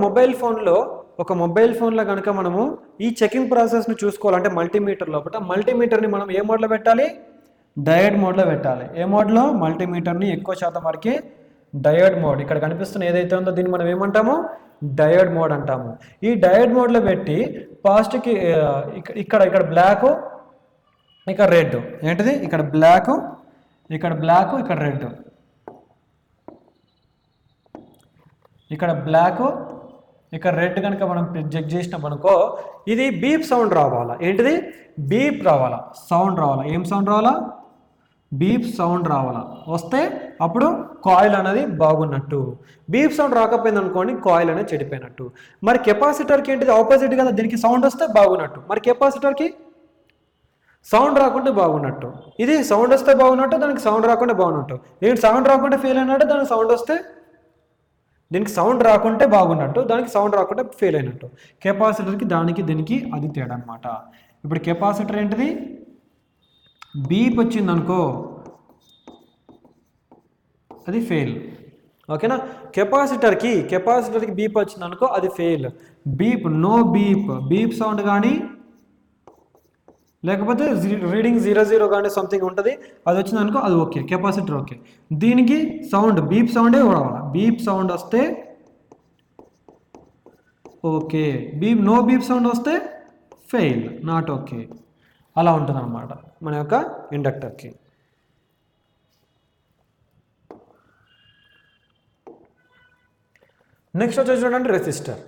మొబైల్ ఫోన్లో కనుక మనము ఈ చెకింగ్ ప్రాసెస్ని చూసుకోవాలంటే మల్టీమీటర్ లోపల, మల్టీమీటర్ని మనం ఏ మోడ్లో పెట్టాలి, డయోడ్ మోడ్లో పెట్టాలి. ఏ మోడ్లో? మల్టీమీటర్ని ఎక్కువ శాతం వరకు డయోడ్ మోడ్. ఇక్కడ కనిపిస్తున్న ఏదైతే ఉందో దీన్ని మనం ఏమంటాము, డయోడ్ మోడ్ అంటాము. ఈ డయోడ్ మోడ్లో పెట్టి పాజిటివ్కి ఇక్కడ బ్లాక్, ఇక్కడ రెడ్. ఏంటిది, ఇక్కడ బ్లాక్, ఇక్కడ రెడ్. ఇక్కడ బ్లాక్, ఇక్కడ రెడ్ కనుక మనం చెక్ చేసినాం అనుకో, ఇది బీప్ సౌండ్ రావాలా. ఏంటిది, బీప్ రావాలా, సౌండ్ రావాలా. ఏం సౌండ్ రావాలా, బీప్ సౌండ్ రావాలా. వస్తే అప్పుడు కాయిల్ అనేది బాగున్నట్టు. బీప్ సౌండ్ రాకపోయింది అనుకోండి, కాయిల్ అనేది చెడిపోయినట్టు. మరి కెపాసిటర్కి ఏంటిది, ఆపోజిట్ కదా. దీనికి సౌండ్ వస్తే బాగున్నట్టు, మరి కెపాసిటర్కి సౌండ్ రాకుంటే బాగున్నట్టు. ఇది సౌండ్ వస్తే బాగున్నట్టు, దానికి సౌండ్ రాకుండా బాగున్నట్టు. దీనికి సౌండ్ రాకుంటే ఫెయిల్ అయినట్టు, దానికి సౌండ్ వస్తే, దీనికి సౌండ్ రాకుంటే బాగున్నట్టు, దానికి సౌండ్ రాకుంటే ఫెయిల్ అయినట్టు. కెపాసిటర్కి దీనికి అది తేడా అనమాట. ఇప్పుడు కెపాసిటర్ ఏంటిది, బీప్ వచ్చింది అనుకో అది ఫెయిల్. ఓకేనా? కెపాసిటర్కి బీప్ వచ్చింది అనుకో అది ఫెయిల్. నో బీప్ సౌండ్ కానీ, లేకపోతే రీడింగ్ 00 కానీ సంథింగ్ ఉంటుంది, అది వచ్చింది అనుకో అది ఓకే, కెపాసిటర్ ఓకే. దీనికి సౌండ్ బీప్ సౌండే రావాలి. బీప్ సౌండ్ వస్తే ఓకే, నో బీప్ సౌండ్ వస్తే ఫెయిల్, నాట్ ఓకే. అలా ఉంటుంది అన్నమాట మన యొక్క ఇండక్టర్కి. నెక్స్ట్ వచ్చేసి చూడండి, రెసిస్టర్.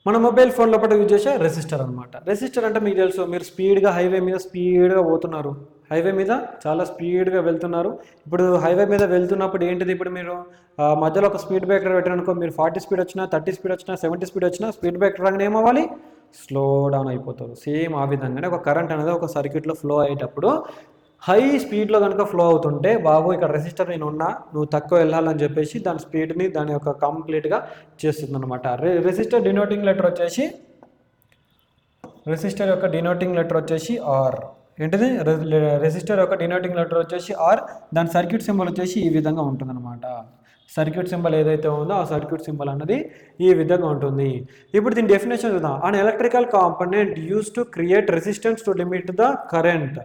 మన మొబైల్ ఫోన్ లోపల యూజ్ చేసే రెసిస్టర్ అనమాట. రెసిస్టర్ అంటే మీకు తెలుసు, మీరు స్పీడ్గా హైవే మీద పోతున్నారు, హైవే మీద చాలా స్పీడ్గా వెళ్తున్నారు. ఇప్పుడు హైవే మీద వెళ్తున్నప్పుడు ఏంటిది, ఇప్పుడు మీరు మధ్యలో ఒక స్పీడ్ బ్రేకర్ పెట్టారనుకో, మీరు 40 స్పీడ్ వచ్చినా, 30 స్పీడ్ వచ్చినా, 70 స్పీడ్ వచ్చినా స్పీడ్ బ్రేకర్ రాగానే ఏమవ్వాలి, స్లో డౌన్ అయిపోతారు. సేమ్ ఆ విధంగానే ఒక కరెంట్ అనేది ఒక సర్క్యూట్లో ఫ్లో అయ్యేటప్పుడు హై స్పీడ్లో కనుక ఫ్లో అవుతుంటే, బాబు ఇక్కడ రెసిస్టర్ నేను ఉన్నా, నువ్వు తక్కువ వెళ్ళాలని చెప్పేసి దాని స్పీడ్ని దాని యొక్క కంప్లీట్గా చేస్తుంది అనమాట. రెసిస్టర్ యొక్క డినోటింగ్ లెటర్ వచ్చేసి ఆర్. ఏంటిది, రెసిస్టర్ యొక్క డినోటింగ్ లెటర్ వచ్చేసి ఆర్. దాని సర్క్యూట్ సింబల్ వచ్చేసి ఈ విధంగా ఉంటుంది అనమాట. సర్క్యూట్ సింబల్ ఏదైతే ఉందో ఆ సర్క్యూట్ సింబల్ అన్నది ఈ విధంగా ఉంటుంది. ఇప్పుడు దీని డెఫినేషన్ చూద్దాం. An electrical component use to create resistance to limit the current.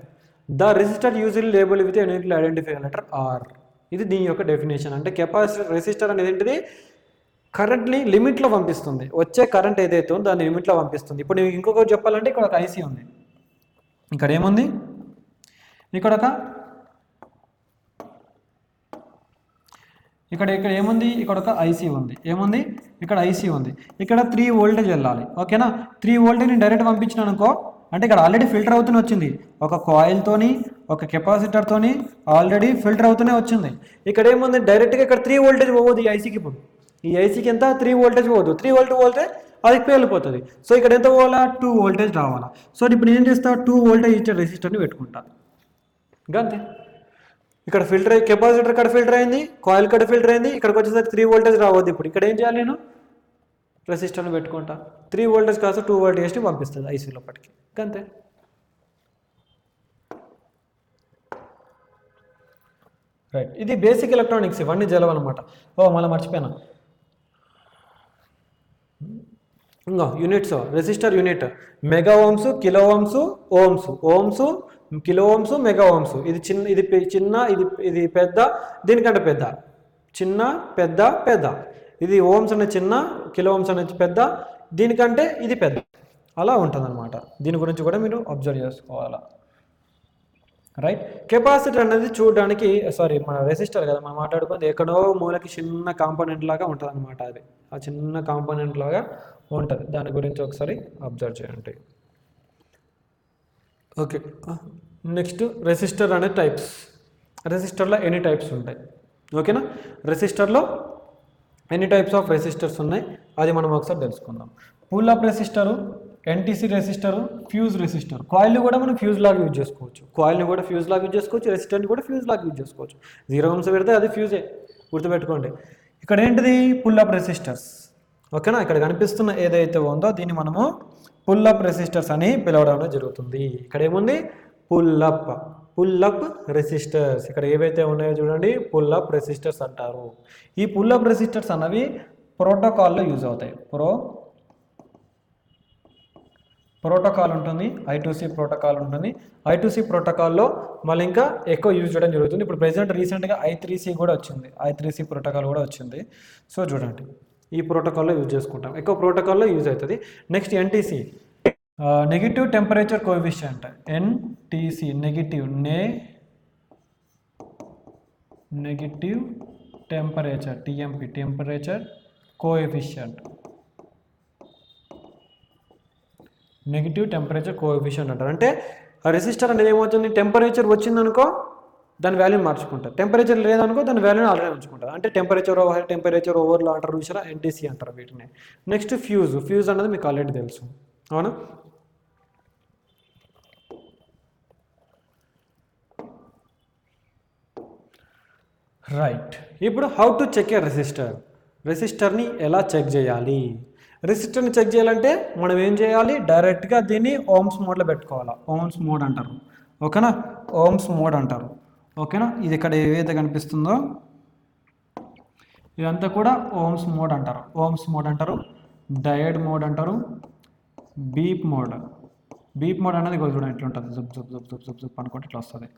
The resistor usually label with uniquely identified letter R. ఇది దీని యొక్క డెఫినేషన్. అంటే రెసిస్టర్ అనేది ఏంటిది, కరెంట్ని లిమిట్లో పంపిస్తుంది. వచ్చే కరెంట్ ఏదైతే ఉందో దాన్ని లిమిట్లో పంపిస్తుంది. ఇప్పుడు నేను ఇంకొకటి చెప్పాలంటే, ఇక్కడ ఒక ఐసీ ఉంది, ఇక్కడ ఏముంది, ఇక్కడ ఇక్కడ ఇక్కడ ఏముంది, ఇక్కడ ఒక ఐసీ ఉంది, ఏముంది ఇక్కడ ఐసీ ఉంది, ఇక్కడ 3 వోల్టేజ్ వెళ్ళాలి. ఓకేనా, 3 వోల్టేజ్ని డైరెక్ట్ పంపించిన అనుకో, అంటే ఇక్కడ ఆల్రెడీ ఫిల్టర్ అవుతూనే వచ్చింది, ఒక కాయిల్తోని ఒక కెపాసిటర్తోని ఆల్రెడీ ఫిల్టర్ అవుతూనే వచ్చింది. ఇక్కడ ఏముంది, డైరెక్ట్గా ఇక్కడ 3 వోల్టేజ్ పోవద్దు ఈ ఐసీకి. ఇప్పుడు ఈ ఐసీకి ఎంత 3 వోల్టేజ్ పోవద్దు, 3 వోల్ట్ పోతే అది పేలిపోతుంది. సో ఇక్కడ ఎంత పోవాలా, 2 వోల్టేజ్ రావాలా. సో ఇప్పుడు నేను చేస్తా, 2 వోల్టేజ్ ఇచ్చే రెసిస్టర్ని పెట్టుకుంటా, అంతే. ఇక్కడ ఫిల్టర్ అయ్యి కెపాసిటర్ ఇక్కడ ఫిల్టర్ అయింది, కాయిల్ ఇక్కడ ఫిల్టర్ అయింది, ఇక్కడికి వచ్చేసరికి 3 వోల్టేజ్ రావద్దు. ఇప్పుడు ఇక్కడ ఏం చేయాలి, నేను రెసిస్టర్ని పెట్టుకుంటా, 3 వోల్టేజ్ కాస్త 2 వోల్టేజ్ని పంపిస్తుంది ఐసీ లోపలికి, అంతే. రైట్, ఇది బేసిక్ ఎలక్ట్రానిక్స్, ఇవన్నీ జలవన్నమాట. మళ్ళీ మర్చిపోయినా, ఇంకా units, resistor unit mega ohms, kilo ohms, ohms, ohms, kilo ohms, mega ohms. ఇది చిన్న, ఇది చిన్న, ఇది పెద్ద, దీనికంటే పెద్ద, చిన్న, పెద్ద, పెద్ద. ఇది ఓమ్స్ అనే చిన్న, కిలో ఓమ్స్ అనే పెద్ద, దీనికంటే ఇది పెద్ద, అలా ఉంటుంది అనమాట. దీని గురించి కూడా మీరు అబ్జర్వ్ చేసుకోవాలా. రైట్, కెపాసిటర్ అనేది చూడడానికి, సారీ మన రెసిస్టర్ కదా మనం మాట్లాడుకుంది, ఎక్కడో మూలకి చిన్న కాంపోనెంట్ లాగా ఉంటుంది అనమాట. అది ఆ చిన్న కాంపోనెంట్ లాగా ఉంటుంది, దాని గురించి ఒకసారి అబ్జర్వ్ చేయండి. ఓకే, నెక్స్ట్ రెసిస్టర్ అనే టైప్స్. రెసిస్టర్లో ఎన్ని టైప్స్ ఉంటాయి, ఓకేనా. రెసిస్టర్లో ఎన్ని టైప్స్ ఆఫ్ రెసిస్టర్స్ ఉన్నాయి, అది మనం ఒకసారి తెలుసుకుందాం. Pull up resistor, NTC resistor, fuse resistor. కాయిల్ని కూడా మనం ఫ్యూజ్ లాగా యూజ్ చేసుకోవచ్చు, కాయిల్ని కూడా ఫ్యూజ్ లాగా యూజ్ చేసుకోవచ్చు, రెసిస్టర్ని కూడా ఫ్యూజ్ లాగా యూజ్ చేసుకోవచ్చు. 0 ohms పెడితే అది ఫ్యూజే, గుర్తుపెట్టుకోండి. ఇక్కడ ఏంటిది, పుల్ అప్ రెసిస్టర్స్, ఓకేనా. ఇక్కడ కనిపిస్తున్న ఏదైతే ఉందో దీన్ని మనము పుల్ అప్ రెసిస్టర్స్ అని పిలవడం జరుగుతుంది. ఇక్కడ ఏముంది, పుల్ అప్ రెసిస్టర్స్. ఇక్కడ ఏవైతే ఉన్నాయో చూడండి, పుల్ అప్ రెసిస్టర్స్ అంటారు. ఈ పుల్ అప్ రెసిస్టర్స్ అన్నవి ప్రోటోకాల్లో యూజ్ అవుతాయి. ప్రోటోకాల్ ఉంటుంది, I2C ప్రోటోకాల్ ఉంటుంది. I2C ప్రోటోకాల్లో మళ్ళీ ఇంకా ఎక్కువ యూజ్ చేయడం జరుగుతుంది. ఇప్పుడు ప్రెజెంట్ రీసెంట్గా I3C కూడా వచ్చింది, I3C ప్రోటోకాల్ కూడా వచ్చింది. సో చూడండి, ఈ ప్రోటోకాల్లో యూజ్ చేసుకుంటాం, ఎక్కువ ప్రోటోకాల్లో యూజ్ అవుతుంది. Next NTC, negative temperature coefficient. NTC negative temperature, TMP temperature coefficient, negative temperature coefficient అంటారు. అంటే రెసిస్టర్ అనేది ఏమవుతుంది, టెంపరేచర్ వచ్చిందనుకో దాని వాల్యూని మార్చుకుంటారు, టెంపరేచర్ లేదనుకో దాని వాల్యూని ఆల్రెడీ ఉంచుకుంటారు. అంటే టెంపరేచర్ ఓవర్, టెంపరేచర్ ఓవర్లో అంటారు చూసారా, ఎన్టీసీ అంటారు వీటిని. నెక్స్ట్ ఫ్యూజ్ అనేది మీకు ఆల్రెడీ తెలుసు, అవునా. రైట్, ఇప్పుడు హౌ టు చెక్ ఏ రెసిస్టర్ని ఎలా చెక్ చేయాలి. రెసిస్టర్ని చెక్ చేయాలంటే మనం ఏం చేయాలి, డైరెక్ట్గా దీన్ని ఓమ్స్ మోడ్లో పెట్టుకోవాలా. ఓమ్స్ మోడ్ అంటారు, ఓకేనా. ఓమ్స్ మోడ్ అంటారు, ఓకేనా. ఇది ఇక్కడ ఏదైతే కనిపిస్తుందో ఇదంతా కూడా ఓమ్స్ మోడ్ అంటారు. ఓమ్స్ మోడ్ అంటారు, డయోడ్ మోడ్ అంటారు, బీప్ మోడ్ అనేది చూడండి ఇట్లుంటుంది, జుప్ జుప్ జుప్ జుప్ జుప్ జుప్ అనుకుంటే ఇట్లా వస్తుంది.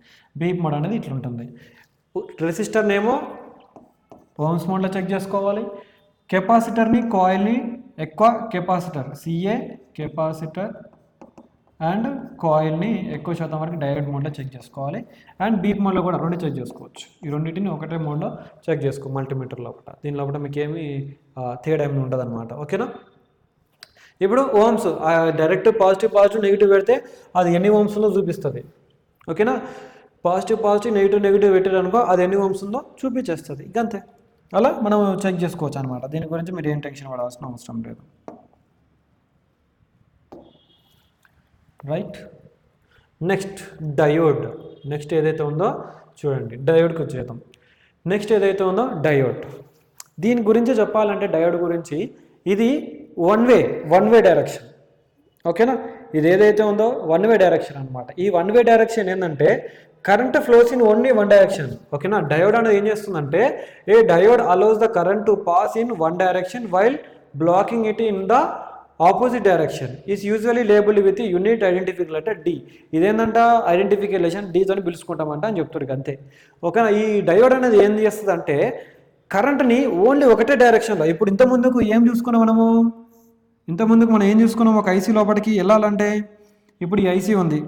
బీప్ మోడ్ అనేది ఇట్లుంటుంది. రెసిస్టర్నేమో ఓమ్స్ మోడ్లో చెక్ చేసుకోవాలి. కెపాసిటర్ని, కాయిల్ని, ఎక్కువ కెపాసిటర్ CA కెపాసిటర్ అండ్ కాయిల్ని ఎక్కువ శాతం వరకు డయోడ్ మోడ్లో చెక్ చేసుకోవాలి. అండ్ బీప్ మోడ్లో కూడా రెండు చెక్ చేసుకోవచ్చు. ఈ రెండింటిని ఒకటే మోడ్లో చెక్ చేసుకో, మల్టీమీటర్ లోపల. దీని లోపల మీకు ఏమి తేడా ఏమి ఉండదు అనమాట, ఓకేనా. ఇప్పుడు ఓమ్స్ డైరెక్ట్ పాజిటివ్ నెగిటివ్ పెడితే అది ఎన్ని ఓమ్స్లో చూపిస్తుంది, ఓకేనా. పాజిటివ్ నెగిటివ్ పెట్టారు అనుకో అది ఎన్ని ఓమ్స్ ఉందో చూపించేస్తుంది, ఇంకంతే. అలా మనం చెక్ చేసుకోవచ్చు అనమాట. దీని గురించి మీరు ఏం టెన్షన్ పడాల్సిన అవసరం లేదు. Right, next diode. నెక్స్ట్ ఏదైతే ఉందో చూడండి, డయోడ్కి వచ్చేద్దాం. నెక్స్ట్ ఏదైతే ఉందో డయోడ్. దీని గురించి చెప్పాలంటే డయోడ్ గురించి, ఇది వన్ వే డైరెక్షన్, ఓకేనా. ఇది ఏదైతే ఉందో వన్ వే డైరెక్షన్ అనమాట. ఈ వన్ వే డైరెక్షన్ ఏంటంటే current flows in only one direction, ఓకేనా. డయోడ్ అనేది ఏం చేస్తుందంటే, a diode allows the current to pass in one direction while blocking it in the opposite direction is usually labelled with unit identification letter D. ఇదేంటంట ఐడెంటిఫికేషన్ D అని పిలుచుకుంటామంట అని చెప్తారు అంతే, ఓకేనా. ఈ డయోడ్ అనేది ఏం చేస్తుంది అంటే కరెంట్ని ఓన్లీ ఒకటే డైరెక్షన్లో. ఇప్పుడు ఇంతకుముందుకు ఏం చూసుకున్నాం మనము, ఇంతకుముందుకు మనం ఏం చూసుకున్నాం, ఒక ఐసీ లోపలికి వెళ్ళాలంటే ఇప్పుడు ఈ ఐసీ ఉంది,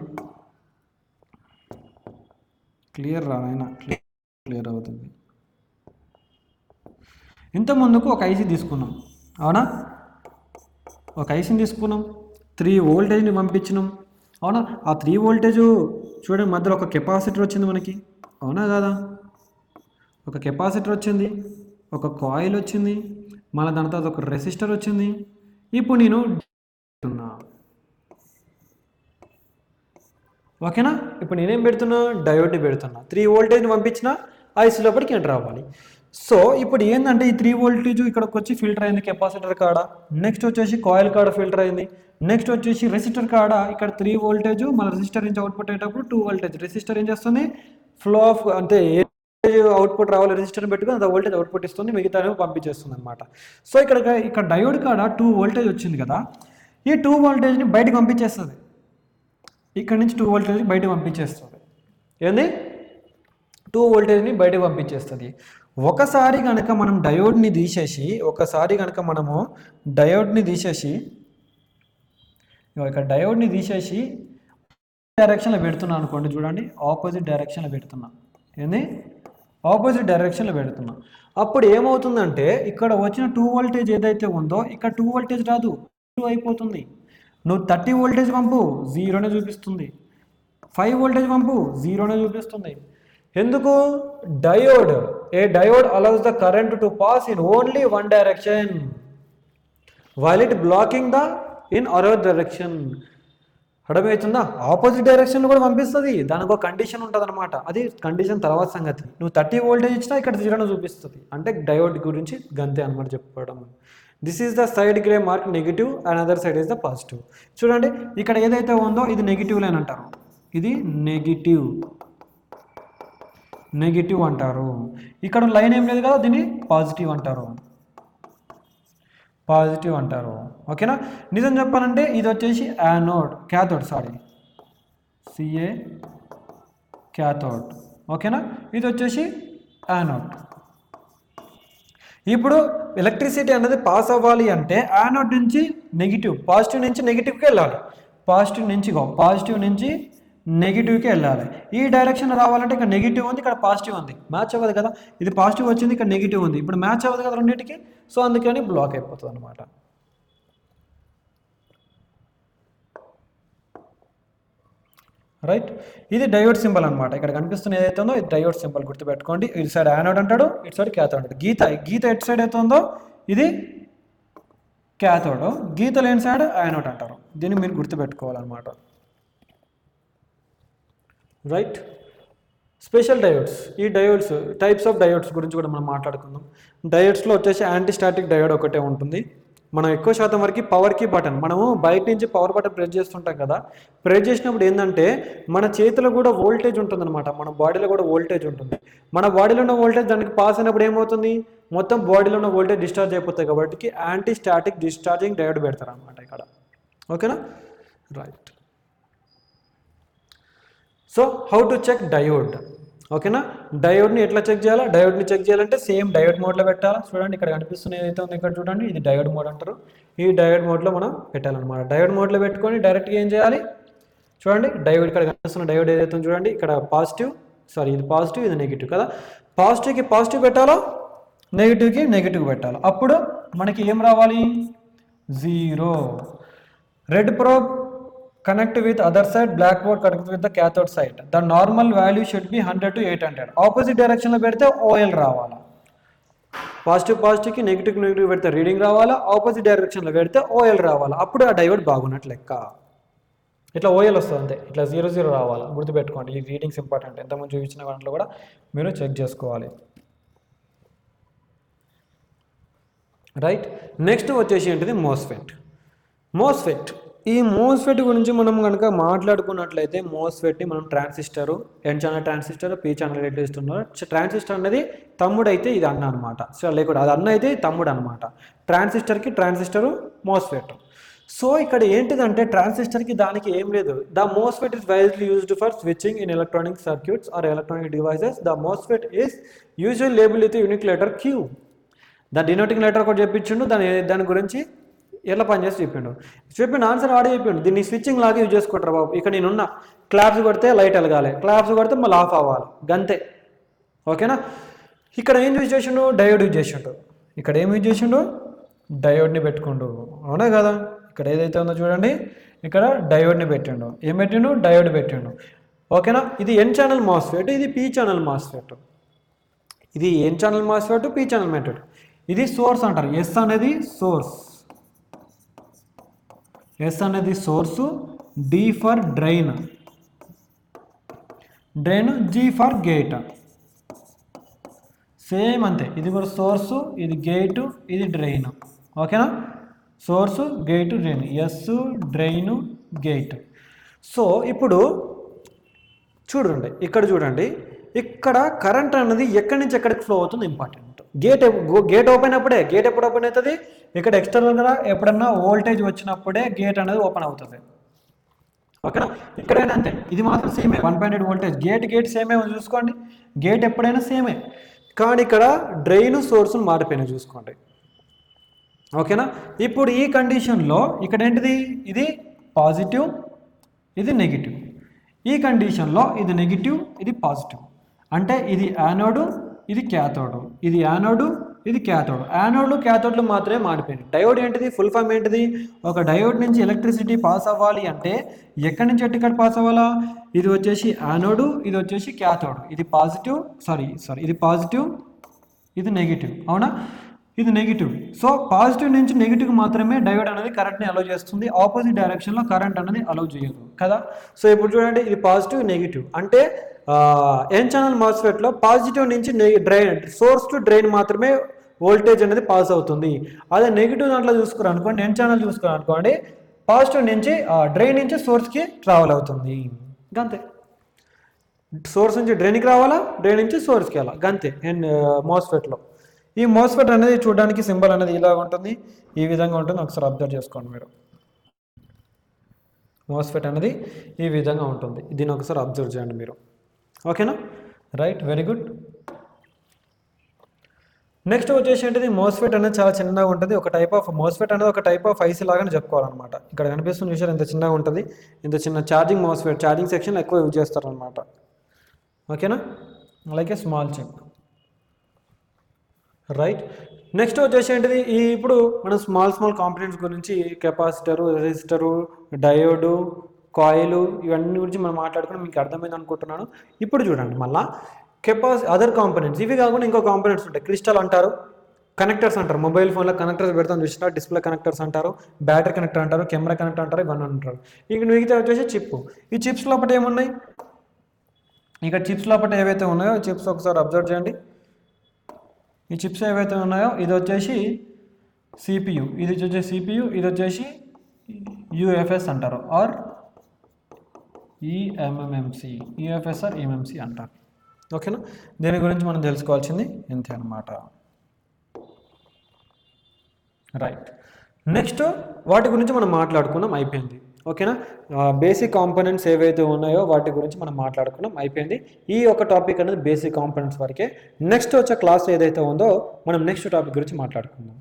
క్లియర్ అవుతుంది. ఇంత ముందుకు ఒక ఐసీ తీసుకున్నాం, అవునా? ఒక ఐసీని తీసుకున్నాం, 3 వోల్టేజ్ని పంపించినాం, అవునా? ఆ 3 వోల్టేజ్ చూడండి, మధ్యలో ఒక కెపాసిటర్ వచ్చింది మనకి, అవునా కదా? ఒక కెపాసిటర్ వచ్చింది, ఒక కాయిల్ వచ్చింది, మళ్ళీ దాని తర్వాత ఒక రెసిస్టర్ వచ్చింది. ఇప్పుడు నేను ఓకేనా? ఇప్పుడు నేనేం పెడుతున్నా, డయోడ్ని పెడుతున్నా. 3 వోల్టేజ్ని పంపించిన ఐసీ లోపలికి ఎంటర్ అవ్వాలి. సో ఇప్పుడు ఏంటంటే ఈ 3 వోల్టేజ్ ఇక్కడికి వచ్చి ఫిల్టర్ అయింది కెపాసిటర్ కాడ, నెక్స్ట్ వచ్చేసి కాయిల్ కాడ ఫిల్టర్ అయింది, నెక్స్ట్ వచ్చేసి రెసిస్టర్ కాడ ఇక్కడ 3 వోల్టేజ్ మన రెసిస్టర్ నుంచి అవుట్పుట్ అయ్యేటప్పుడు 2 వోల్టేజ్. రెసిస్టర్ ఏం చేస్తుంది, ఫ్లో ఆఫ్ అంటే అవుట్పుట్ రావాలి, రెసిస్టర్ పెట్టుకుని అది వోల్టేజ్ అవుట్పుట్ ఇస్తుంది, మిగతా పంపించేస్తుంది అనమాట. సో ఇక్కడ డయోడ్ కాడ 2 వోల్టేజ్ వచ్చింది కదా, ఈ 2 వోల్టేజ్ని బయటకు పంపించేస్తుంది. ఇక్కడ నుంచి 2 వోల్టేజ్ని బయటకు పంపించేస్తుంది. ఏంది, 2 వోల్టేజ్ని బయటకు పంపించేస్తుంది. ఒకసారి కనుక మనం డయోడ్ని తీసేసి ఇక్కడ డయోడ్ని తీసేసి డైరెక్షన్లో పెడుతున్నా అనుకోండి, చూడండి ఆపోజిట్ డైరెక్షన్లో పెడుతున్నా. ఏంది, ఆపోజిట్ డైరెక్షన్లో పెడుతున్నా. అప్పుడు ఏమవుతుందంటే ఇక్కడ వచ్చిన 2 వోల్టేజ్ ఏదైతే ఉందో ఇక్కడ 2 వోల్టేజ్ రాదు, 2 అయిపోతుంది. నువ్వు 30 వోల్టేజ్ పంపు, 0నే చూపిస్తుంది. 5 వోల్టేజ్ పంపు, 0నే చూపిస్తుంది. ఎందుకు, diode allows the current to pass in only one direction while it blocking the in other direction. అర్థమవుతుందా? ఆపోజిట్ డైరెక్షన్లో కూడా పంపిస్తుంది, దానికి ఒక కండిషన్ ఉంటుంది అనమాట. అది కండిషన్ తర్వాత సంగతి. నువ్వు 30 వోల్టేజ్ ఇచ్చినా ఇక్కడ 0ను చూపిస్తుంది, అంటే డయోడ్ గురించి గంతే అనమాట చెప్పడం. This is the side grey mark negative and other side is the positive. చూడండి ఇక్కడ ఏదైతే ఉందో ఇది నెగిటివ్ లైన్ అంటారు, ఇది నెగిటివ్ అంటారు. ఇక్కడ లైన్ ఏం లేదు కదా, దీన్ని పాజిటివ్ అంటారు. ఓకేనా? నిజం చెప్పాలంటే ఇది వచ్చేసి క్యాథోడ్. ఓకేనా? ఇది వచ్చేసి యానోడ్. ఇప్పుడు ఎలక్ట్రిసిటీ అనేది పాస్ అవ్వాలి అంటే యానోడ్ నుంచి పాజిటివ్ నుంచి నెగిటివ్కి వెళ్ళాలి, పాజిటివ్ నుంచి నెగిటివ్కి వెళ్ళాలి. ఈ డైరెక్షన్ రావాలంటే ఇక్కడ నెగిటివ్ ఉంది, ఇక్కడ పాజిటివ్ ఉంది, మ్యాచ్ అవ్వదు కదా. ఇది పాజిటివ్ వచ్చింది, ఇక్కడ నెగిటివ్ ఉంది, ఇప్పుడు మ్యాచ్ అవ్వదు కదా రెండింటికి. సో అందుకని బ్లాక్ అయిపోతుంది అనమాట. రైట్, ఇది డయోడ్ సింబల్ అనమాట. ఇక్కడ కనిపిస్తున్న ఏదైతే ఉందో ఇది డయోడ్ సింబల్, గుర్తుపెట్టుకోండి. ఇటు సైడ్ యానోడ్ అంటాడు, ఇటు సైడ్ క్యాథోడ్ అంటాడు. గీత ఎటు సైడ్ అయితే ఉందో ఇది క్యాథోడ్, గీత లేని సైడ్ యానోడ్ అంటారు. దీన్ని మీరు గుర్తుపెట్టుకోవాలన్నమాట. Right, special diodes. ఈ డయోడ్స్ టైప్స్ ఆఫ్ డయోడ్స్ గురించి కూడా మనం మాట్లాడుకుందాం. డయోడ్స్లో వచ్చేసి యాంటీ స్టాటిక్ డయోడ్ ఒకటే ఉంటుంది. మనం ఎక్కువ శాతం వరకు పవర్కి బటన్, మనము బయట నుంచి పవర్ బటన్ ప్రెస్ చేస్తుంటాం కదా, ప్రెస్ చేసినప్పుడు ఏంటంటే మన చేతిలో కూడా వోల్టేజ్ ఉంటుంది అనమాట, మన బాడీలో కూడా వోల్టేజ్ ఉంటుంది. మన బాడీలో ఉన్న వోల్టేజ్ దానికి పాస్ అయినప్పుడు ఏమవుతుంది, మొత్తం బాడీలో ఉన్న వోల్టేజ్ డిశ్చార్జ్ అయిపోతాయి. కాబట్టి యాంటీ స్టాటిక్ డిశ్చార్జింగ్ డయోడ్ పెడతారు అనమాట ఇక్కడ. ఓకేనా? Right. So how to check diode. ఓకేనా? డయోడ్ని ఎట్లా చెక్ చేయాలా? డయోడ్ని చెక్ చేయాలంటే సేమ్ డయోడ్ మోడ్లో పెట్టాలా. చూడండి ఇక్కడ కనిపిస్తున్న ఏదైతే ఉంది ఇక్కడ చూడండి, ఇది డయోడ్ మోడ్ అంటారు. ఈ డయోడ్ మోడ్లో మనం పెట్టాలన్నమాట. డయోడ్ మోడ్లో పెట్టుకొని డైరెక్ట్గా ఏం చేయాలి, చూడండి డయోడ్ ఇక్కడ కనిపిస్తున్న డయోడ్ ఏదైతే ఉంది చూడండి, ఇక్కడ ఇది పాజిటివ్ ఇది నెగిటివ్ కదా. పాజిటివ్కి పాజిటివ్ పెట్టాలా, నెగిటివ్కి నెగిటివ్ పెట్టాలా. అప్పుడు మనకి ఏం రావాలి, 0. Red probe connect with other side, black board connect with the cathode side. The normal value should be 100 to 800. Opposite direction లో పెడితే OL రావాలా, పాజిటివ్ కి నెగిటివ్ పెడితే రీడింగ్ రావాలా, ఆపోజిట్ డైరెక్షన్ లో పెడితే OL రావాలా. అప్పుడు ఆ డయోడ్ బాగున్నట్లు లెక్క. ఇట్లా OL వస్తుంది అంతే, ఇట్లా 00 రావాలా. గుర్తుపెట్టుకోండి, ఈ రీడింగ్స్ ఇంపార్టెంట్. ఎంతమంది చూపించిన దాంట్లో కూడా మీరు చెక్ చేసుకోవాలి. రైట్, నెక్స్ట్ వచ్చేసి ఏంటిది, మోస్ఫెట్. ఈ మోస్ఫెట్ గురించి మనం కనుక మాట్లాడుకున్నట్లయితే, మోస్ఫెట్ని మనం transistor, N channel transistor, P channel ఎట్లా ఇస్తున్నారు. ట్రాన్సిస్టర్ అనేది తమ్ముడు అయితే ఇది అన్న అనమాట. సో లేకుండా అది అన్న అయితే తమ్ముడు అనమాట. Transistor MOSFET. సో ఇక్కడ ఏంటిదంటే ట్రాన్సిస్టర్కి దానికి ఏం లేదు. The MOSFET is wisely used for switching in electronic circuits are electronic devices. The MOSFET is usual label with unique letter Q. దాని డినోటింగ్ లెటర్ కూడా చెప్పించిండు, దాని గురించి ఎలా పనిచేసి చెప్పిన ఆన్సర్ ఆడే చెప్పిండు. దీన్ని స్విచ్చింగ్ లాగా యూజ్ చేసుకుంటారు బాబు. ఇక్కడ నేనున్న క్లాప్స్ కొడితే లైట్ వెలగాలి, క్లాప్స్ కొడితే మళ్ళీ ఆఫ్ అవ్వాలి, గంతే. ఓకేనా? ఇక్కడ ఏం యూజ్ చేసిండు, డయోడ్ యూజ్ చేసిండు. ఇక్కడ ఏమి యూజ్ చేసిండు, డయోడ్ని పెట్టుకుండు, అవునా కదా. ఇక్కడ ఏదైతే ఉందో చూడండి, ఇక్కడ డయోడ్ని పెట్టిండు, ఏం పెట్టిండు, డయోడ్ పెట్టిండు, ఓకేనా. ఇది ఎన్ ఛానల్ మాస్ఫెట్, ఇది పీ ఛానల్ మాస్ఫెట్. ఇది N channel MOSFET, P channel method. ఇది సోర్స్ అంటారు, ఎస్ అనేది సోర్స్, ఎస్ అనేది source, D for drain, drain, G for gate. Same అంతే, ఇది కూడా సోర్సు, ఇది గేటు, ఇది డ్రైన్, ఓకేనా. Source, gate, drain, S, drain, gate. So ఇప్పుడు చూడండి, ఇక్కడ చూడండి, ఇక్కడ కరెంట్ అనేది ఎక్కడి నుంచి ఎక్కడికి ఫ్లో అవుతుంది ఇంపార్టెంట్. గేట్ ఓపెన్ అప్పుడే, గేట్ ఎప్పుడు ఓపెన్ అవుతుంది, ఇక్కడ ఎక్స్టర్నల్గా ఎప్పుడన్నా వోల్టేజ్ వచ్చినప్పుడే గేట్ అనేది ఓపెన్ అవుతుంది, ఓకేనా. ఇక్కడైనా అంతే, ఇది మాత్రం సేమే, 1.8 వోల్టేజ్, గేట్ సేమే చూసుకోండి, గేట్ ఎప్పుడైనా సేమే. కానీ ఇక్కడ డ్రైన్ సోర్స్ను మారిపోయినాయి చూసుకోండి, ఓకేనా. ఇప్పుడు ఈ కండిషన్లో ఇక్కడ ఏంటిది, ఇది పాజిటివ్, ఇది నెగిటివ్. ఈ కండిషన్లో ఇది నెగిటివ్, ఇది పాజిటివ్, అంటే ఇది యానోడు, ఇది క్యాథోడు, ఇది యానోడు, ఇది క్యాథోడ్. యానోడ్లు క్యాథోడ్లు మాత్రమే మారిపోయింది. డయోడ్ ఏంటిది, ఫుల్ ఫామ్ ఏంటిది, ఒక డయోడ్ నుంచి ఎలక్ట్రిసిటీ పాస్ అవ్వాలి అంటే ఎక్కడి నుంచి ఎక్కడ పాస్ అవ్వాలా, ఇది వచ్చేసి యానోడు, ఇది వచ్చేసి క్యాథోడ్. ఇది పాజిటివ్, ఇది పాజిటివ్, ఇది నెగిటివ్, అవునా, ఇది నెగిటివ్. సో పాజిటివ్ నుంచి నెగిటివ్ మాత్రమే డయోడ్ అనేది కరెంట్ని అలౌ చేస్తుంది, ఆపోజిట్ డైరెక్షన్లో కరెంట్ అనేది అలౌ చేయదు కదా. సో ఇప్పుడు చూడండి, ఇది పాజిటివ్, నెగిటివ్, అంటే ఎన్ ఛానల్ మాస్ఫెట్లో పాజిటివ్ నుంచి డ్రైన్, సోర్స్ టు డ్రైన్ మాత్రమే వోల్టేజ్ అనేది పాస్ అవుతుంది. అదే నెగిటివ్ దాంట్లో చూసుకున్నారు అనుకోండి, ఎన్ ఛానల్ చూసుకున్నారు అనుకోండి, పాజిటివ్ నుంచి డ్రైన్ నుంచి సోర్స్కి ట్రావెల్ అవుతుంది, గంతే. సోర్స్ నుంచి డ్రైన్కి రావాలా, డ్రైన్ నుంచి సోర్స్కి వెళ్ళాలి, గంతే మాస్ఫెట్లో. ఈ మోస్ఫెట్ అనేది చూడడానికి సింబల్ అనేది ఇలా ఉంటుంది, ఈ విధంగా ఉంటుంది, ఒకసారి అబ్జర్వ్ చేసుకోండి మీరు. మోస్ఫెట్ అనేది ఈ విధంగా ఉంటుంది, దీన్ని ఒకసారి అబ్జర్వ్ చేయండి మీరు, ఓకేనా. Right, very good. నెక్స్ట్ వచ్చేసి ఏంటిది, మోస్ఫెట్ అనేది చాలా చిన్నగా ఉంటుంది, ఒక టైప్ ఆఫ్ మోస్ఫెట్ అనేది ఒక టైప్ ఆఫ్ ఐసీ లాగానే చెప్పుకోవాలన్నమాట. ఇక్కడ కనిపిస్తున్న విషయాలు ఇంత చిన్నగా ఉంటుంది, ఇంత చిన్న ఛార్జింగ్ మోస్ఫెట్, ఛార్జింగ్ సెక్షన్ ఎక్కువ యూజ్ చేస్తారనమాట, ఓకేనా, like a small chip. Right, next వచ్చేసి ఏంటిది, ఇప్పుడు మనం స్మాల్ కాంపోనెంట్స్ గురించి కెపాసిటరు, రెసిస్టరు, డయోడు, కాయిలు, ఇవన్నీ గురించి మనం మాట్లాడుకుని మీకు అర్థమైంది అనుకుంటున్నాను. ఇప్పుడు చూడండి మళ్ళీ అదర్ కాంపోనెంట్స్, ఇవి కాకుండా ఇంకో కాంపోనెంట్స్ ఉంటాయి, క్రిస్టల్ అంటారు, కనెక్టర్స్ అంటారు, మొబైల్ ఫోన్లో కనెక్టర్స్ పెడతాం చూసినా, డిస్ప్లే కనెక్టర్స్ అంటారు, బ్యాటరీ కనెక్టర్ అంటారు, కెమెరా కనెక్టర్ అంటారు, ఇవన్నీ అంటారు. ఇక మిగతా వచ్చేసి చిప్. ఈ చిప్స్ లోపల ఏమున్నాయి, ఇక్కడ చిప్స్ లోపల ఏవైతే ఉన్నాయో చిప్స్ ఒకసారి అబ్జర్వ్ చేయండి. ఈ చిప్స్ ఏవైతే ఉన్నాయో ఇది వచ్చేసి సిపియు, ఇది వచ్చేసి సిపియు, ఇది వచ్చేసి యూఎఫ్ఎస్ అంటారు, or eMMC, UFS or eMMC అంటారు, ఓకేనా. దీని గురించి మనం తెలుసుకోవాల్సింది ఇంతే అనమాట. రైట్, నెక్స్ట్ వాటి గురించి మనం మాట్లాడుకున్నాం, అయిపోయింది, ఓకేనా. బేసిక్ కాంపోనెంట్స్ ఏవైతే ఉన్నాయో వాటి గురించి మనం మాట్లాడుకున్నాం, అయిపోయింది. ఈ ఒక టాపిక్ అనేది బేసిక్ కాంపోనెంట్స్ వరకే. నెక్స్ట్ వచ్చే క్లాస్ ఏదైతే ఉందో మనం నెక్స్ట్ టాపిక్ గురించి మాట్లాడుకుందాం.